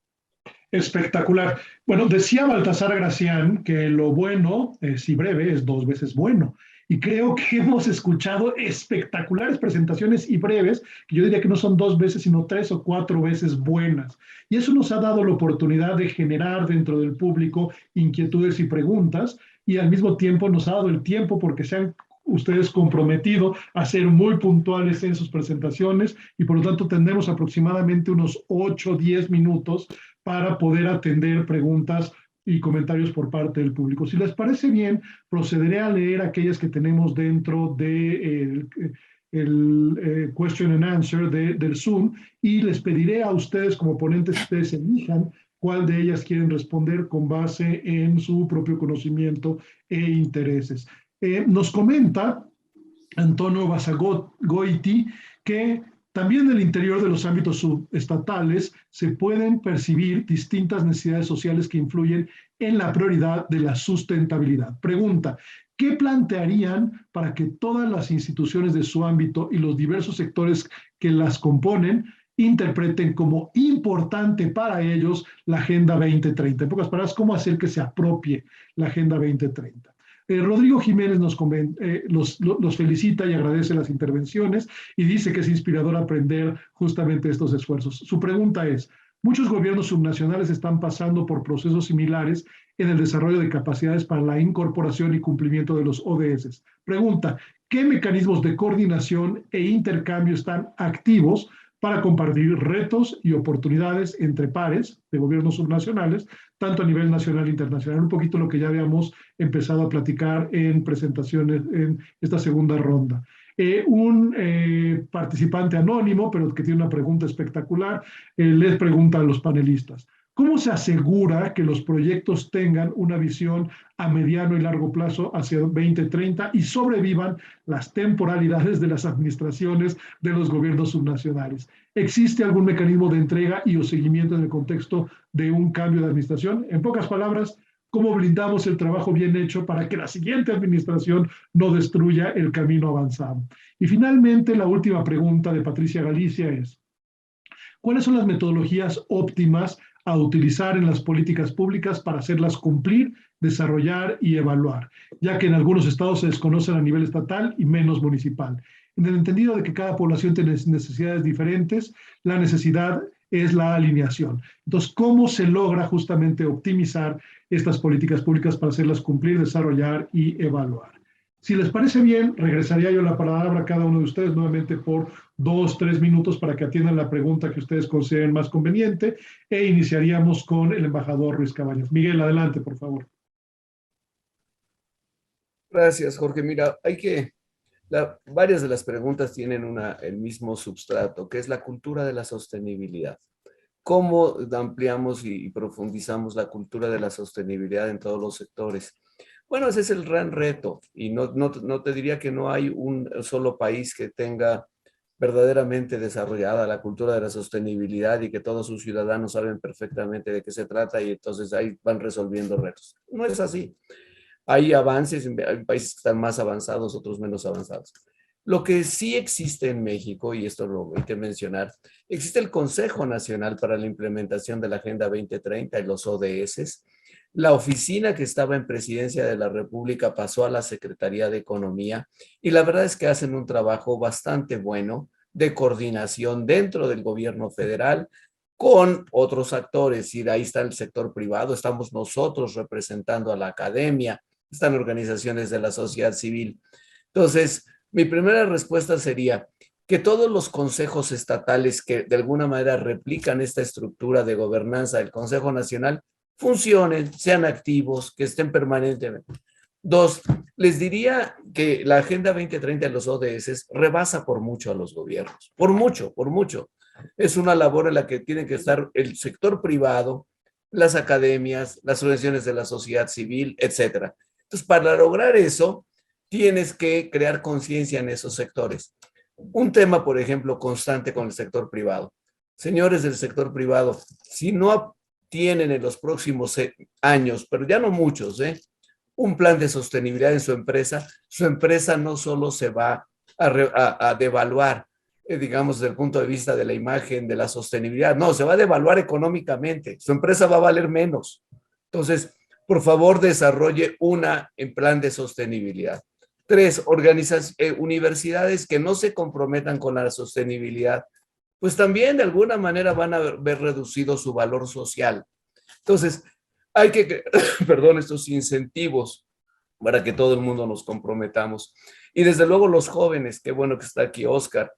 Espectacular. Bueno, decía Baltasar Gracián que lo bueno, si breve, es 2 veces bueno. Y creo que hemos escuchado espectaculares presentaciones y breves, que yo diría que no son 2 veces, sino 3 o 4 veces buenas. Y eso nos ha dado la oportunidad de generar dentro del público inquietudes y preguntas, y al mismo tiempo nos ha dado el tiempo porque se han ustedes comprometido a ser muy puntuales en sus presentaciones, y por lo tanto tendremos aproximadamente unos 8 o 10 minutos para poder atender preguntas y comentarios por parte del público. Si les parece bien, procederé a leer aquellas que tenemos dentro de el question and answer del Zoom, y les pediré a ustedes como ponentes, ustedes elijan cuál de ellas quieren responder con base en su propio conocimiento e intereses. Nos comenta Antonio Basagoiti que también en el interior de los ámbitos subestatales se pueden percibir distintas necesidades sociales que influyen en la prioridad de la sustentabilidad. Pregunta, ¿qué plantearían para que todas las instituciones de su ámbito y los diversos sectores que las componen interpreten como importante para ellos la Agenda 2030? En pocas palabras, ¿cómo hacer que se apropie la Agenda 2030? Rodrigo Jiménez los felicita y agradece las intervenciones y dice que es inspirador aprender justamente estos esfuerzos. Su pregunta es, muchos gobiernos subnacionales están pasando por procesos similares en el desarrollo de capacidades para la incorporación y cumplimiento de los ODS. Pregunta, ¿qué mecanismos de coordinación e intercambio están activos para compartir retos y oportunidades entre pares de gobiernos subnacionales, tanto a nivel nacional e internacional? Un poquito lo que ya habíamos empezado a platicar en presentaciones en esta segunda ronda. Un participante anónimo, pero que tiene una pregunta espectacular, les pregunta a los panelistas, ¿cómo se asegura que los proyectos tengan una visión a mediano y largo plazo hacia 2030 y sobrevivan las temporalidades de las administraciones de los gobiernos subnacionales? ¿Existe algún mecanismo de entrega y o seguimiento en el contexto de un cambio de administración? En pocas palabras, ¿cómo blindamos el trabajo bien hecho para que la siguiente administración no destruya el camino avanzado? Y finalmente, la última pregunta de Patricia Galicia es, ¿cuáles son las metodologías óptimas a utilizar en las políticas públicas para hacerlas cumplir, desarrollar y evaluar, ya que en algunos estados se desconocen a nivel estatal y menos municipal? En el entendido de que cada población tiene necesidades diferentes, la necesidad es la alineación. Entonces, ¿cómo se logra justamente optimizar estas políticas públicas para hacerlas cumplir, desarrollar y evaluar? Si les parece bien, regresaría yo la palabra a cada uno de ustedes nuevamente por 2 o 3 minutos para que atiendan la pregunta que ustedes consideren más conveniente, e iniciaríamos con el embajador Ruiz Cabañas. Miguel, adelante, por favor. Gracias, Jorge. Mira, varias de las preguntas tienen el mismo substrato, que es la cultura de la sostenibilidad. ¿Cómo ampliamos y profundizamos la cultura de la sostenibilidad en todos los sectores? Bueno, ese es el gran reto, y no te diría que no hay un solo país que tenga verdaderamente desarrollada la cultura de la sostenibilidad y que todos sus ciudadanos saben perfectamente de qué se trata y entonces ahí van resolviendo retos. No es así. Hay avances, hay países que están más avanzados, otros menos avanzados. Lo que sí existe en México, y esto lo voy a mencionar, existe el Consejo Nacional para la Implementación de la Agenda 2030 y los ODS. La oficina que estaba en Presidencia de la República pasó a la Secretaría de Economía y la verdad es que hacen un trabajo bastante bueno de coordinación dentro del gobierno federal con otros actores. Y ahí está el sector privado, estamos nosotros representando a la academia, están organizaciones de la sociedad civil. Entonces, mi primera respuesta sería que todos los consejos estatales que de alguna manera replican esta estructura de gobernanza del Consejo Nacional funcionen, sean activos, que estén permanentemente. 2, les diría que la Agenda 2030 de los ODS rebasa por mucho a los gobiernos, por mucho. Es una labor en la que tiene que estar el sector privado, las academias, las organizaciones de la sociedad civil, etcétera. Entonces, para lograr eso, tienes que crear conciencia en esos sectores. Un tema, por ejemplo, constante con el sector privado. Señores del sector privado, si no tienen en los próximos años, pero ya no muchos, un plan de sostenibilidad en su empresa no solo se va a devaluar, digamos, desde el punto de vista de la imagen, de la sostenibilidad, no, se va a devaluar económicamente, su empresa va a valer menos. Entonces, por favor, desarrolle en plan de sostenibilidad. 3, universidades que no se comprometan con la sostenibilidad, pues también de alguna manera van a ver reducido su valor social. Entonces, hay que, perdón, estos incentivos para que todo el mundo nos comprometamos. Y desde luego los jóvenes, qué bueno que está aquí Oscar,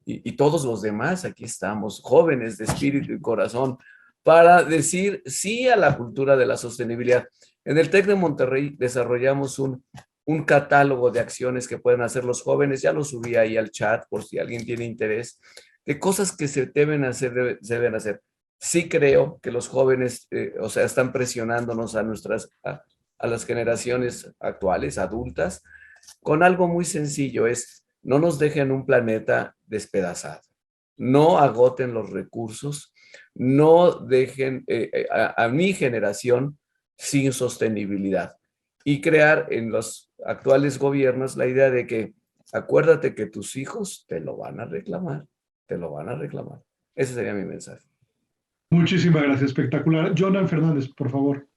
y todos los demás, aquí estamos, jóvenes de espíritu y corazón, para decir sí a la cultura de la sostenibilidad. En el TEC de Monterrey desarrollamos un catálogo de acciones que pueden hacer los jóvenes, ya lo subí ahí al chat por si alguien tiene interés, de cosas que se deben hacer. Sí creo que los jóvenes, están presionándonos a las generaciones actuales, adultas, con algo muy sencillo, no nos dejen un planeta despedazado, no agoten los recursos, no dejen a mi generación sin sostenibilidad, y crear en los actuales gobiernos la idea de que acuérdate que tus hijos te lo van a reclamar, Ese sería mi mensaje. Muchísimas gracias, espectacular. Jonan Fernández, por favor.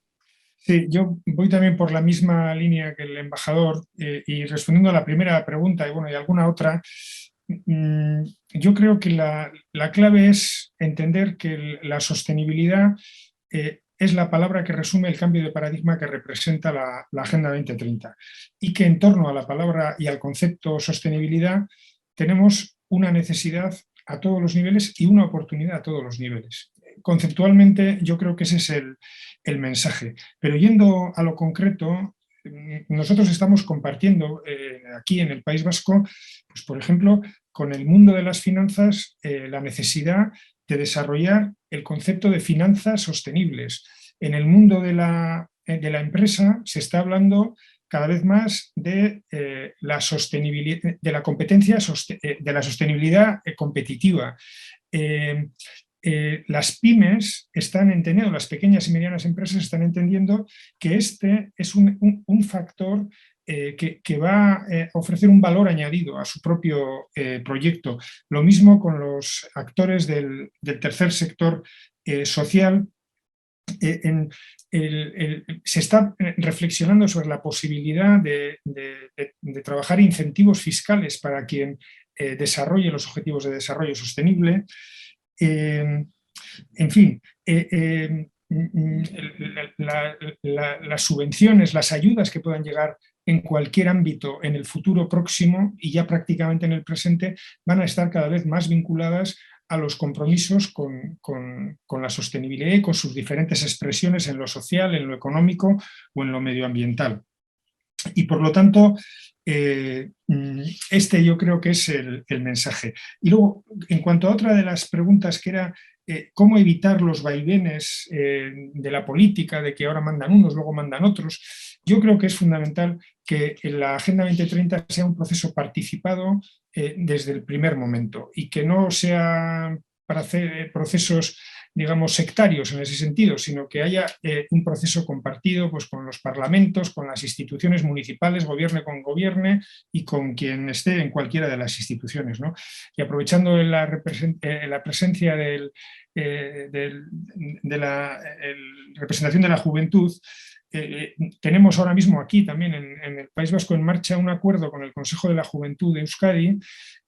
Sí, yo voy también por la misma línea que el embajador, y respondiendo a la primera pregunta y alguna otra, yo creo que la clave es entender que la sostenibilidad es la palabra que resume el cambio de paradigma que representa la Agenda 2030, y que en torno a la palabra y al concepto sostenibilidad tenemos una necesidad a todos los niveles y una oportunidad a todos los niveles. Conceptualmente yo creo que ese es el mensaje, pero yendo a lo concreto, nosotros estamos compartiendo aquí en el País Vasco, pues por ejemplo, con el mundo de las finanzas, la necesidad de desarrollar el concepto de finanzas sostenibles. En el mundo de la empresa se está hablando cada vez más de la sostenibilidad, de la competencia, de la sostenibilidad competitiva. Las pymes están entendiendo, las pequeñas y medianas empresas están entendiendo que este es un factor que va a ofrecer un valor añadido a su propio proyecto. Lo mismo con los actores del tercer sector social. Se está reflexionando sobre la posibilidad de trabajar incentivos fiscales para quien desarrolle los objetivos de desarrollo sostenible. En fin, las subvenciones, las ayudas que puedan llegar en cualquier ámbito en el futuro próximo y ya prácticamente en el presente van a estar cada vez más vinculadas a los compromisos con la sostenibilidad y con sus diferentes expresiones en lo social, en lo económico o en lo medioambiental. Y por lo tanto, este yo creo que es el mensaje. Y luego, en cuanto a otra de las preguntas, que era cómo evitar los vaivenes de la política, de que ahora mandan unos, luego mandan otros, yo creo que es fundamental que la Agenda 2030 sea un proceso participado desde el primer momento, y que no sea para hacer procesos, digamos, sectarios en ese sentido, sino que haya un proceso compartido pues, con los parlamentos, con las instituciones municipales, gobierne con gobierne y con quien esté en cualquiera de las instituciones, ¿no? Y aprovechando la presencia de la representación de la juventud, tenemos ahora mismo aquí también en el País Vasco en marcha un acuerdo con el Consejo de la Juventud de Euskadi,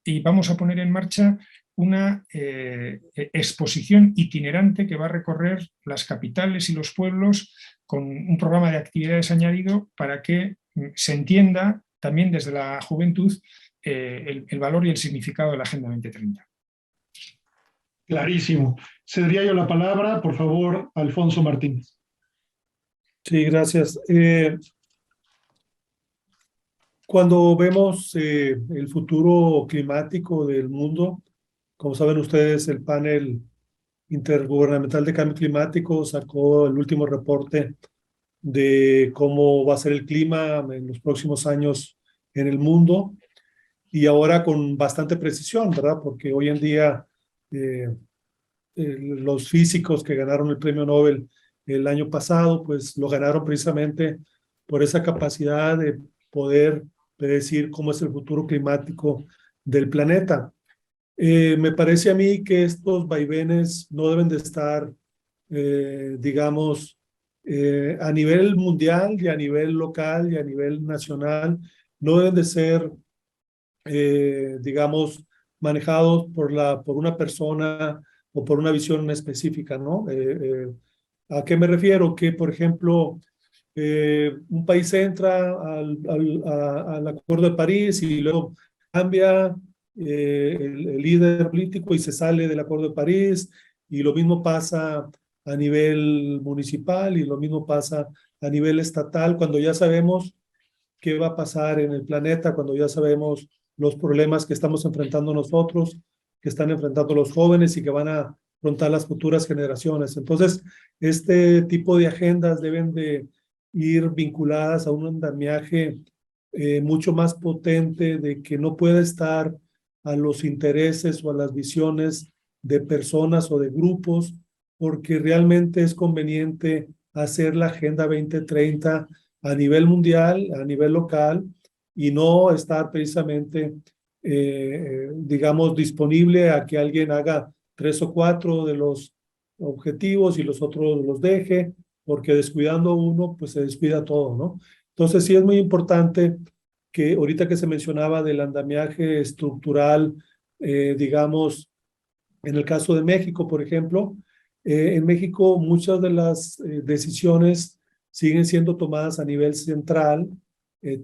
y vamos a poner en marcha una exposición itinerante que va a recorrer las capitales y los pueblos con un programa de actividades añadido para que se entienda también desde la juventud el valor y el significado de la Agenda 2030. Clarísimo. Cedería yo la palabra, por favor, a Alfonso Martínez. Sí, gracias. Cuando vemos el futuro climático del mundo, como saben ustedes, el panel intergubernamental de cambio climático sacó el último reporte de cómo va a ser el clima en los próximos años en el mundo, y ahora con bastante precisión, ¿verdad? Porque hoy en día los físicos que ganaron el premio Nobel el año pasado, pues lo ganaron precisamente por esa capacidad de poder predecir cómo es el futuro climático del planeta. Me parece a mí que estos vaivenes no deben de estar, digamos, a nivel mundial y a nivel local y a nivel nacional, no deben de ser, digamos, manejados por una persona o por una visión específica, ¿no? ¿A qué me refiero? Que, por ejemplo, un país entra al Acuerdo de París y luego cambia el líder político y se sale del Acuerdo de París, y lo mismo pasa a nivel municipal y lo mismo pasa a nivel estatal, cuando ya sabemos qué va a pasar en el planeta, cuando ya sabemos los problemas que estamos enfrentando nosotros, que están enfrentando los jóvenes y que van a afrontar las futuras generaciones. Entonces, este tipo de agendas deben de ir vinculadas a un andamiaje mucho más potente, de que no puede estar a los intereses o a las visiones de personas o de grupos, porque realmente es conveniente hacer la Agenda 2030 a nivel mundial, a nivel local, y no estar precisamente, digamos, disponible a que alguien haga 3 o 4 de los objetivos y los otros los deje, porque descuidando uno, pues se descuida todo, ¿no? Entonces sí es muy importante que ahorita que se mencionaba del andamiaje estructural, digamos, en el caso de México, por ejemplo, en México muchas de las decisiones siguen siendo tomadas a nivel central,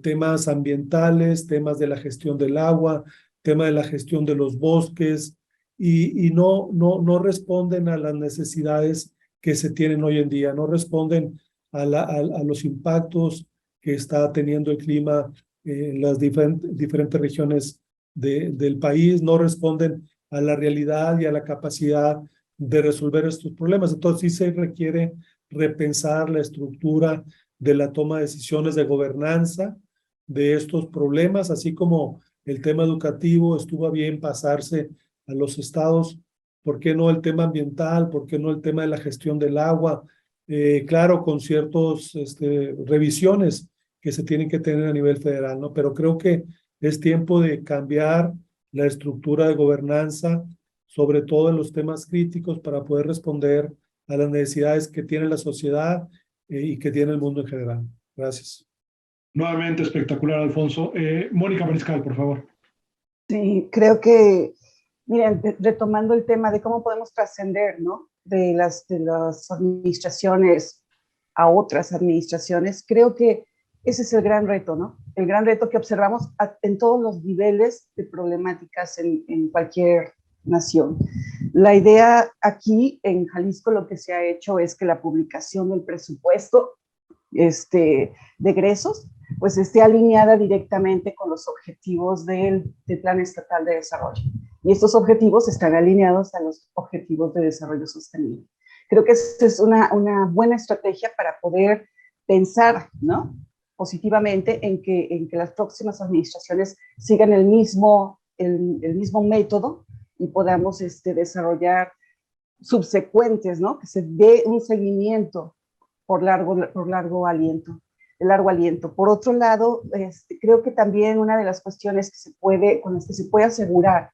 temas ambientales, temas de la gestión del agua, tema de la gestión de los bosques, y no responden a las necesidades que se tienen hoy en día, no responden a los impactos que está teniendo el clima en las diferentes regiones del país, no responden a la realidad y a la capacidad de resolver estos problemas. Entonces sí se requiere repensar la estructura de la toma de decisiones de gobernanza de estos problemas, así como el tema educativo estuvo a bien pasarse a los estados. ¿Por qué no el tema ambiental? ¿Por qué no el tema de la gestión del agua? Claro, con ciertas revisiones que se tienen que tener a nivel federal, ¿no? Pero creo que es tiempo de cambiar la estructura de gobernanza, sobre todo en los temas críticos, para poder responder a las necesidades que tiene la sociedad y que tiene el mundo en general. Gracias. Nuevamente espectacular, Alfonso. Mónica Mariscal, por favor. Sí, creo que, miren, retomando el tema de cómo podemos trascender, ¿no? De las administraciones a otras administraciones, creo que ese es el gran reto, ¿no? El gran reto que observamos en todos los niveles de problemáticas en cualquier nación. La idea aquí en Jalisco, lo que se ha hecho es que la publicación del presupuesto de egresos pues esté alineada directamente con los objetivos del Plan Estatal de Desarrollo. Y estos objetivos están alineados a los objetivos de desarrollo sostenible. Creo que esa es una buena estrategia para poder pensar, ¿no?, positivamente en que las próximas administraciones sigan el mismo método y podamos desarrollar subsecuentes, ¿no?, que se dé un seguimiento por largo aliento. Por otro lado, creo que también una de las cuestiones con las que se puede asegurar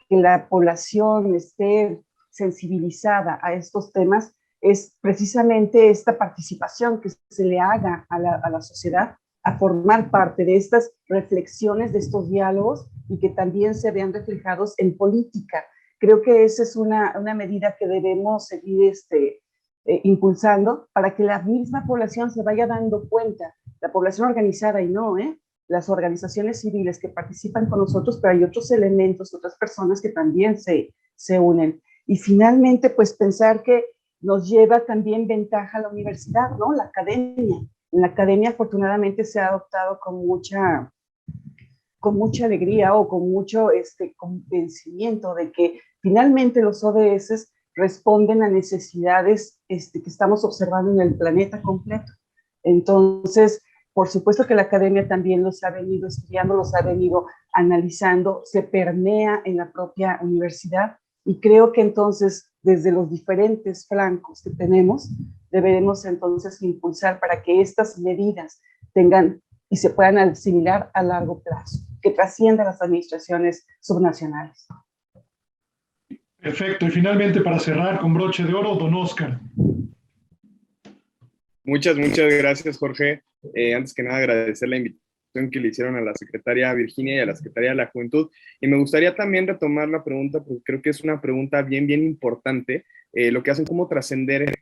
que la población esté sensibilizada a estos temas es precisamente esta participación que se le haga a la sociedad a formar parte de estas reflexiones, de estos diálogos, y que también se vean reflejados en política. Creo que esa es una medida que debemos seguir impulsando para que la misma población se vaya dando cuenta, la población organizada y no, las organizaciones civiles que participan con nosotros, pero hay otros elementos, otras personas que también se unen. Y finalmente, pues pensar que nos lleva también ventaja a la universidad, ¿no? La academia. En la academia, afortunadamente, se ha adoptado con mucha alegría o con mucho convencimiento de que finalmente los ODS responden a necesidades que estamos observando en el planeta completo. Entonces, por supuesto que la academia también los ha venido estudiando, los ha venido analizando, se permea en la propia universidad y creo que entonces desde los diferentes flancos que tenemos deberemos entonces impulsar para que estas medidas tengan y se puedan asimilar a largo plazo, que trasciendan las administraciones subnacionales. Perfecto. Y finalmente, para cerrar con broche de oro, don Oscar. Muchas gracias, Jorge. Antes que nada, agradecer la invitación que le hicieron a la secretaria Virginia y a la secretaria de la Juventud. Y me gustaría también retomar la pregunta, porque creo que es una pregunta bien importante, lo que hacen, cómo trascender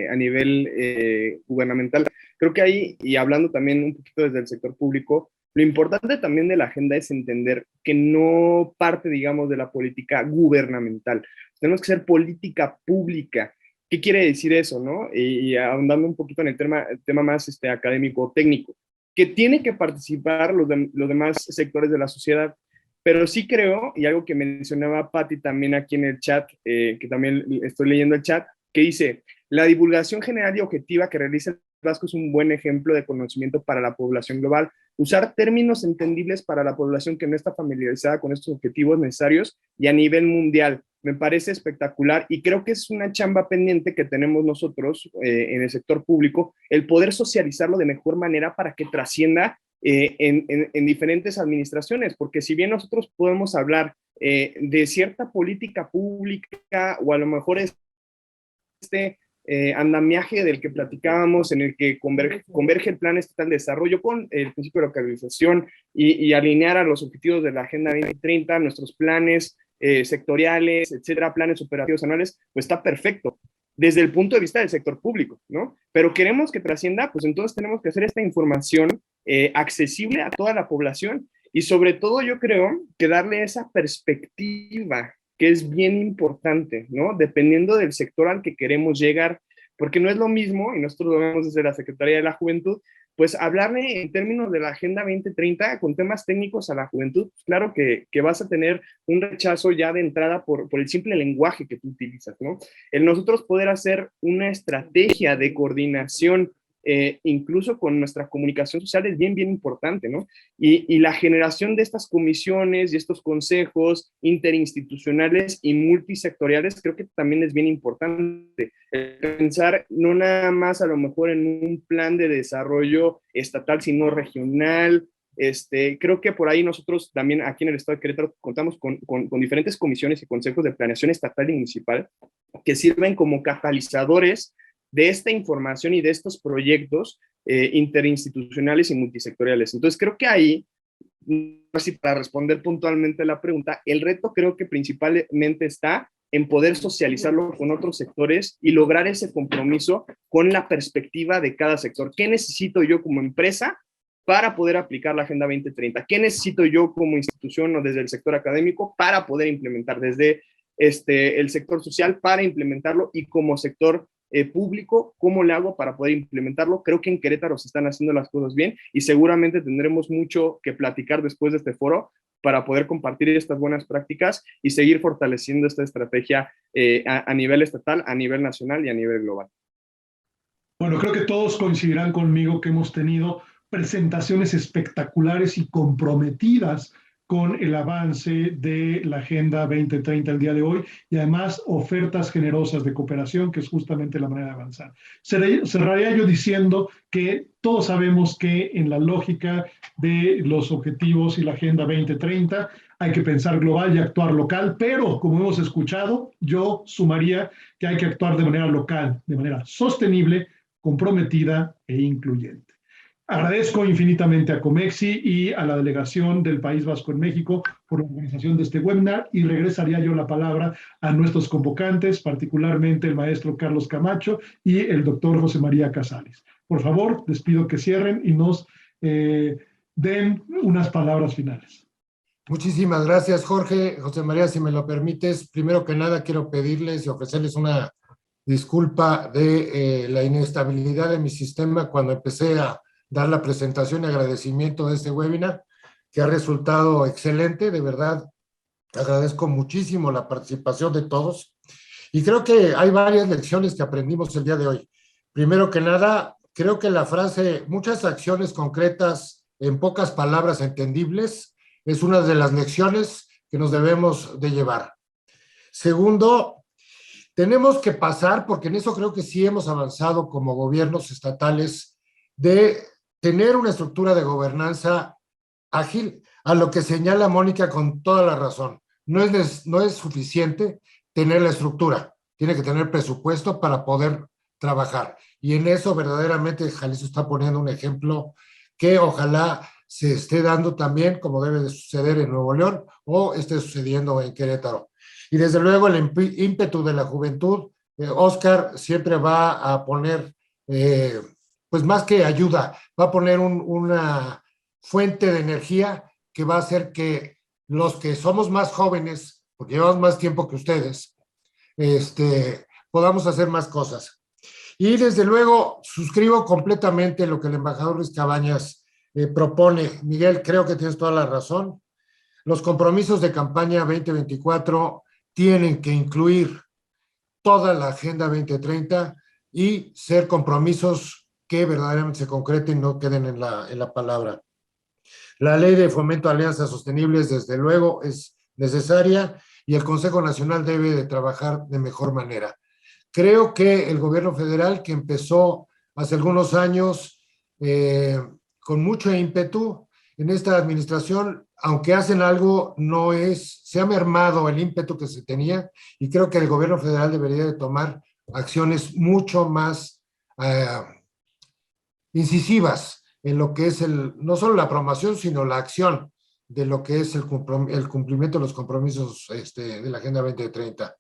a nivel gubernamental. Creo que ahí, y hablando también un poquito desde el sector público, lo importante también de la agenda es entender que no parte, digamos, de la política gubernamental. Tenemos que ser política pública. ¿Qué quiere decir eso, no? Y ahondando un poquito en el tema más académico o técnico, que tiene que participar los demás sectores de la sociedad. Pero sí creo, y algo que mencionaba Patti también aquí en el chat, que también estoy leyendo el chat, que dice, la divulgación general y objetiva que realiza el Vasco es un buen ejemplo de conocimiento para la población global. Usar términos entendibles para la población que no está familiarizada con estos objetivos necesarios y a nivel mundial. Me parece espectacular y creo que es una chamba pendiente que tenemos nosotros en el sector público, el poder socializarlo de mejor manera para que trascienda en diferentes administraciones, porque si bien nosotros podemos hablar de cierta política pública o a lo mejor andamiaje del que platicábamos, en el que converge el Plan Estatal de Desarrollo con el principio de localización y alinear a los objetivos de la Agenda 2030, nuestros planes sectoriales, etcétera, planes operativos anuales, pues está perfecto desde el punto de vista del sector público, ¿no? Pero queremos que trascienda, pues entonces tenemos que hacer esta información accesible a toda la población y sobre todo yo creo que darle esa perspectiva que es bien importante, ¿no? Dependiendo del sector al que queremos llegar, porque no es lo mismo, y nosotros lo vemos desde la Secretaría de la Juventud, pues hablarle en términos de la Agenda 2030 con temas técnicos a la juventud, claro que vas a tener un rechazo ya de entrada por el simple lenguaje que tú utilizas, ¿no? El nosotros poder hacer una estrategia de coordinación incluso con nuestra comunicación social es bien importante, ¿no? Y la generación de estas comisiones y estos consejos interinstitucionales y multisectoriales creo que también es bien importante. Pensar no nada más a lo mejor en un plan de desarrollo estatal, sino regional. Creo que por ahí nosotros también aquí en el estado de Querétaro contamos con diferentes comisiones y consejos de planeación estatal y municipal que sirven como catalizadores de esta información y de estos proyectos interinstitucionales y multisectoriales. Entonces creo que ahí, para responder puntualmente la pregunta, el reto creo que principalmente está en poder socializarlo con otros sectores y lograr ese compromiso con la perspectiva de cada sector. ¿Qué necesito yo como empresa para poder aplicar la Agenda 2030? ¿Qué necesito yo como institución o desde el sector académico para poder implementar? Desde el sector social para implementarlo y como sector público, ¿cómo le hago para poder implementarlo? Creo que en Querétaro se están haciendo las cosas bien y seguramente tendremos mucho que platicar después de este foro para poder compartir estas buenas prácticas y seguir fortaleciendo esta estrategia a nivel estatal, a nivel nacional y a nivel global. Bueno, creo que todos coincidirán conmigo que hemos tenido presentaciones espectaculares y comprometidas con el avance de la Agenda 2030 el día de hoy y además ofertas generosas de cooperación, que es justamente la manera de avanzar. Cerraría yo diciendo que todos sabemos que en la lógica de los objetivos y la Agenda 2030 hay que pensar global y actuar local, pero como hemos escuchado, yo sumaría que hay que actuar de manera local, de manera sostenible, comprometida e incluyente. Agradezco infinitamente a Comexi y a la delegación del País Vasco en México por la organización de este webinar y regresaría yo la palabra a nuestros convocantes, particularmente el maestro Carlos Camacho y el doctor José María Casales. Por favor, les pido que cierren y nos den unas palabras finales. Muchísimas gracias, Jorge. José María, si me lo permites, primero que nada quiero pedirles y ofrecerles una disculpa de la inestabilidad de mi sistema cuando empecé a dar la presentación y agradecimiento de este webinar, que ha resultado excelente. De verdad, agradezco muchísimo la participación de todos. Y creo que hay varias lecciones que aprendimos el día de hoy. Primero que nada, creo que la frase, muchas acciones concretas en pocas palabras entendibles, es una de las lecciones que nos debemos de llevar. Segundo, tenemos que pasar, porque en eso creo que sí hemos avanzado como gobiernos estatales, de tener una estructura de gobernanza ágil, a lo que señala Mónica con toda la razón. No es suficiente tener la estructura, tiene que tener presupuesto para poder trabajar. Y en eso verdaderamente Jalisco está poniendo un ejemplo que ojalá se esté dando también, como debe de suceder en Nuevo León o esté sucediendo en Querétaro. Y desde luego el ímpetu de la juventud, Oscar siempre va a poner, pues más que ayuda, va a poner una fuente de energía que va a hacer que los que somos más jóvenes, porque llevamos más tiempo que ustedes, podamos hacer más cosas. Y desde luego suscribo completamente lo que el embajador Luis Cabañas propone. Miguel, creo que tienes toda la razón. Los compromisos de campaña 2024 tienen que incluir toda la Agenda 2030 y ser compromisos que verdaderamente se concreten y no queden en la palabra. La ley de fomento a alianzas sostenibles, desde luego, es necesaria y el Consejo Nacional debe de trabajar de mejor manera. Creo que el gobierno federal, que empezó hace algunos años con mucho ímpetu, en esta administración, aunque hacen algo, se ha mermado el ímpetu que se tenía, y creo que el gobierno federal debería de tomar acciones mucho más incisivas en lo que es no solo la promoción, sino la acción de lo que es el cumplimiento de los compromisos de la Agenda 2030.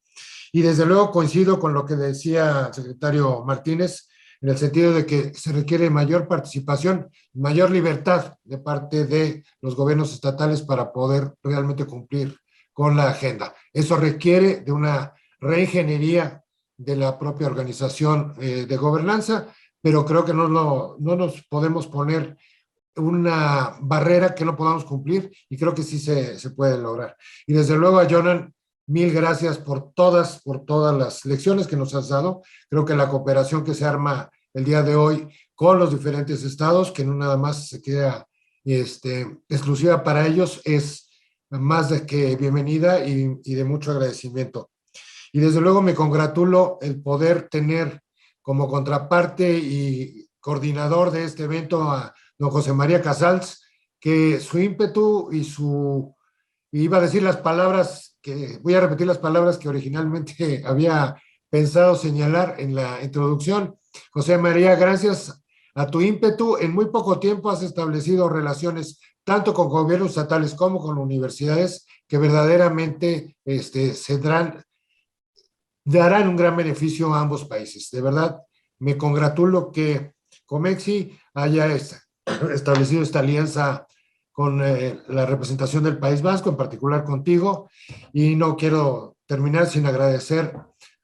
Y desde luego coincido con lo que decía el secretario Martínez, en el sentido de que se requiere mayor participación, mayor libertad de parte de los gobiernos estatales para poder realmente cumplir con la agenda. Eso requiere de una reingeniería de la propia organización de gobernanza, pero creo que no nos podemos poner una barrera que no podamos cumplir, y creo que sí se puede lograr. Y desde luego a Jonan, mil gracias por todas las lecciones que nos has dado. Creo que la cooperación que se arma el día de hoy con los diferentes estados, que no nada más se queda exclusiva para ellos, es más de que bienvenida y de mucho agradecimiento. Y desde luego me congratulo el poder tener como contraparte y coordinador de este evento a don José María Casals, que su ímpetu y iba a decir las palabras voy a repetir las palabras que originalmente había pensado señalar en la introducción. José María, gracias a tu ímpetu, en muy poco tiempo has establecido relaciones tanto con gobiernos estatales como con universidades que verdaderamente darán un gran beneficio a ambos países. De verdad, me congratulo que Comexi haya establecido esta alianza con la representación del País Vasco, en particular contigo, y no quiero terminar sin agradecer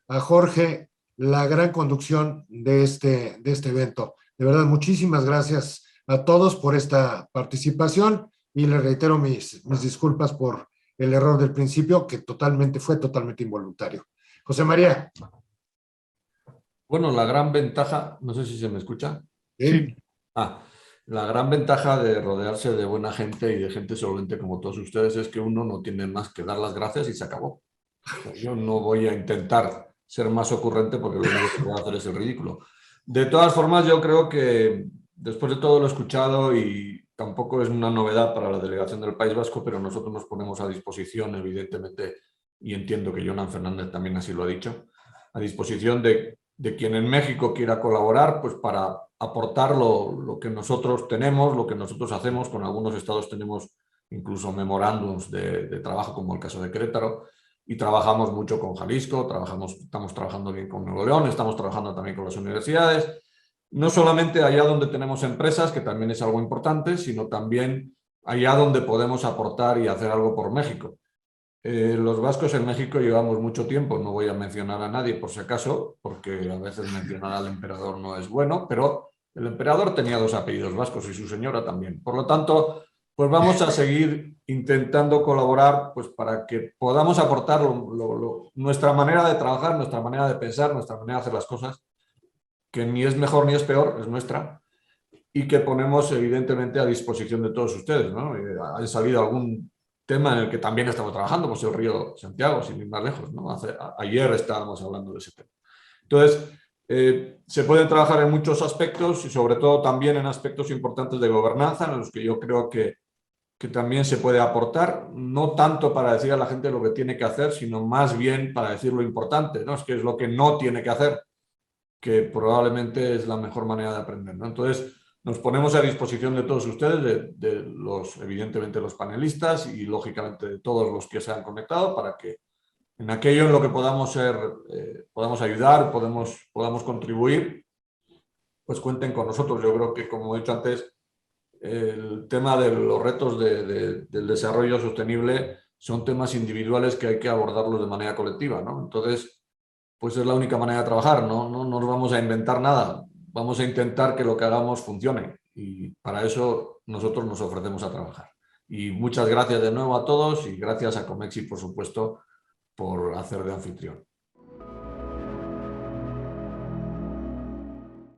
a Jorge la gran conducción de este evento. De verdad, muchísimas gracias a todos por esta participación, y les reitero mis disculpas por el error del principio, que fue totalmente involuntario. José María. Bueno, la gran ventaja, no sé si se me escucha. Sí. La gran ventaja de rodearse de buena gente y de gente solvente como todos ustedes es que uno no tiene más que dar las gracias y se acabó. Yo no voy a intentar ser más ocurrente porque lo único que voy a hacer es el ridículo. De todas formas, yo creo que después de todo lo escuchado, y tampoco es una novedad para la delegación del País Vasco, pero nosotros nos ponemos a disposición, evidentemente, y entiendo que Jonan Fernández también así lo ha dicho, a disposición de quien en México quiera colaborar, pues para aportar lo que nosotros tenemos, lo que nosotros hacemos. Con algunos estados tenemos incluso memorándums de trabajo, como el caso de Querétaro, y trabajamos mucho con Jalisco, estamos trabajando bien con Nuevo León, estamos trabajando también con las universidades, no solamente allá donde tenemos empresas, que también es algo importante, sino también allá donde podemos aportar y hacer algo por México. Los vascos en México llevamos mucho tiempo, no voy a mencionar a nadie por si acaso, porque a veces mencionar al emperador no es bueno, pero el emperador tenía 2 apellidos vascos y su señora también. Por lo tanto, pues vamos a seguir intentando colaborar, pues para que podamos aportar nuestra manera de trabajar, nuestra manera de pensar, nuestra manera de hacer las cosas que ni es mejor ni es peor, es nuestra, y que ponemos evidentemente a disposición de todos ustedes, ¿no? Ha salido algún tema en el que también estamos trabajando, pues el río Santiago, sin ir más lejos, ¿no? Ayer estábamos hablando de ese tema. Entonces, se pueden trabajar en muchos aspectos y sobre todo también en aspectos importantes de gobernanza, en los que yo creo que también se puede aportar, no tanto para decir a la gente lo que tiene que hacer, sino más bien para decir lo importante, ¿no? Es que es lo que no tiene que hacer, que probablemente es la mejor manera de aprender, ¿no? Entonces, nos ponemos a disposición de todos ustedes, evidentemente los panelistas y lógicamente de todos los que se han conectado, para que en aquello en lo que podamos ayudar, podamos contribuir, pues cuenten con nosotros. Yo creo que, como he dicho antes, el tema de los retos del desarrollo sostenible son temas individuales que hay que abordarlos de manera colectiva, ¿no? Entonces, pues es la única manera de trabajar, no nos vamos a inventar nada, vamos a intentar que lo que hagamos funcione y para eso nosotros nos ofrecemos a trabajar. Y muchas gracias de nuevo a todos y gracias a Comexi, por supuesto, por hacer de anfitrión.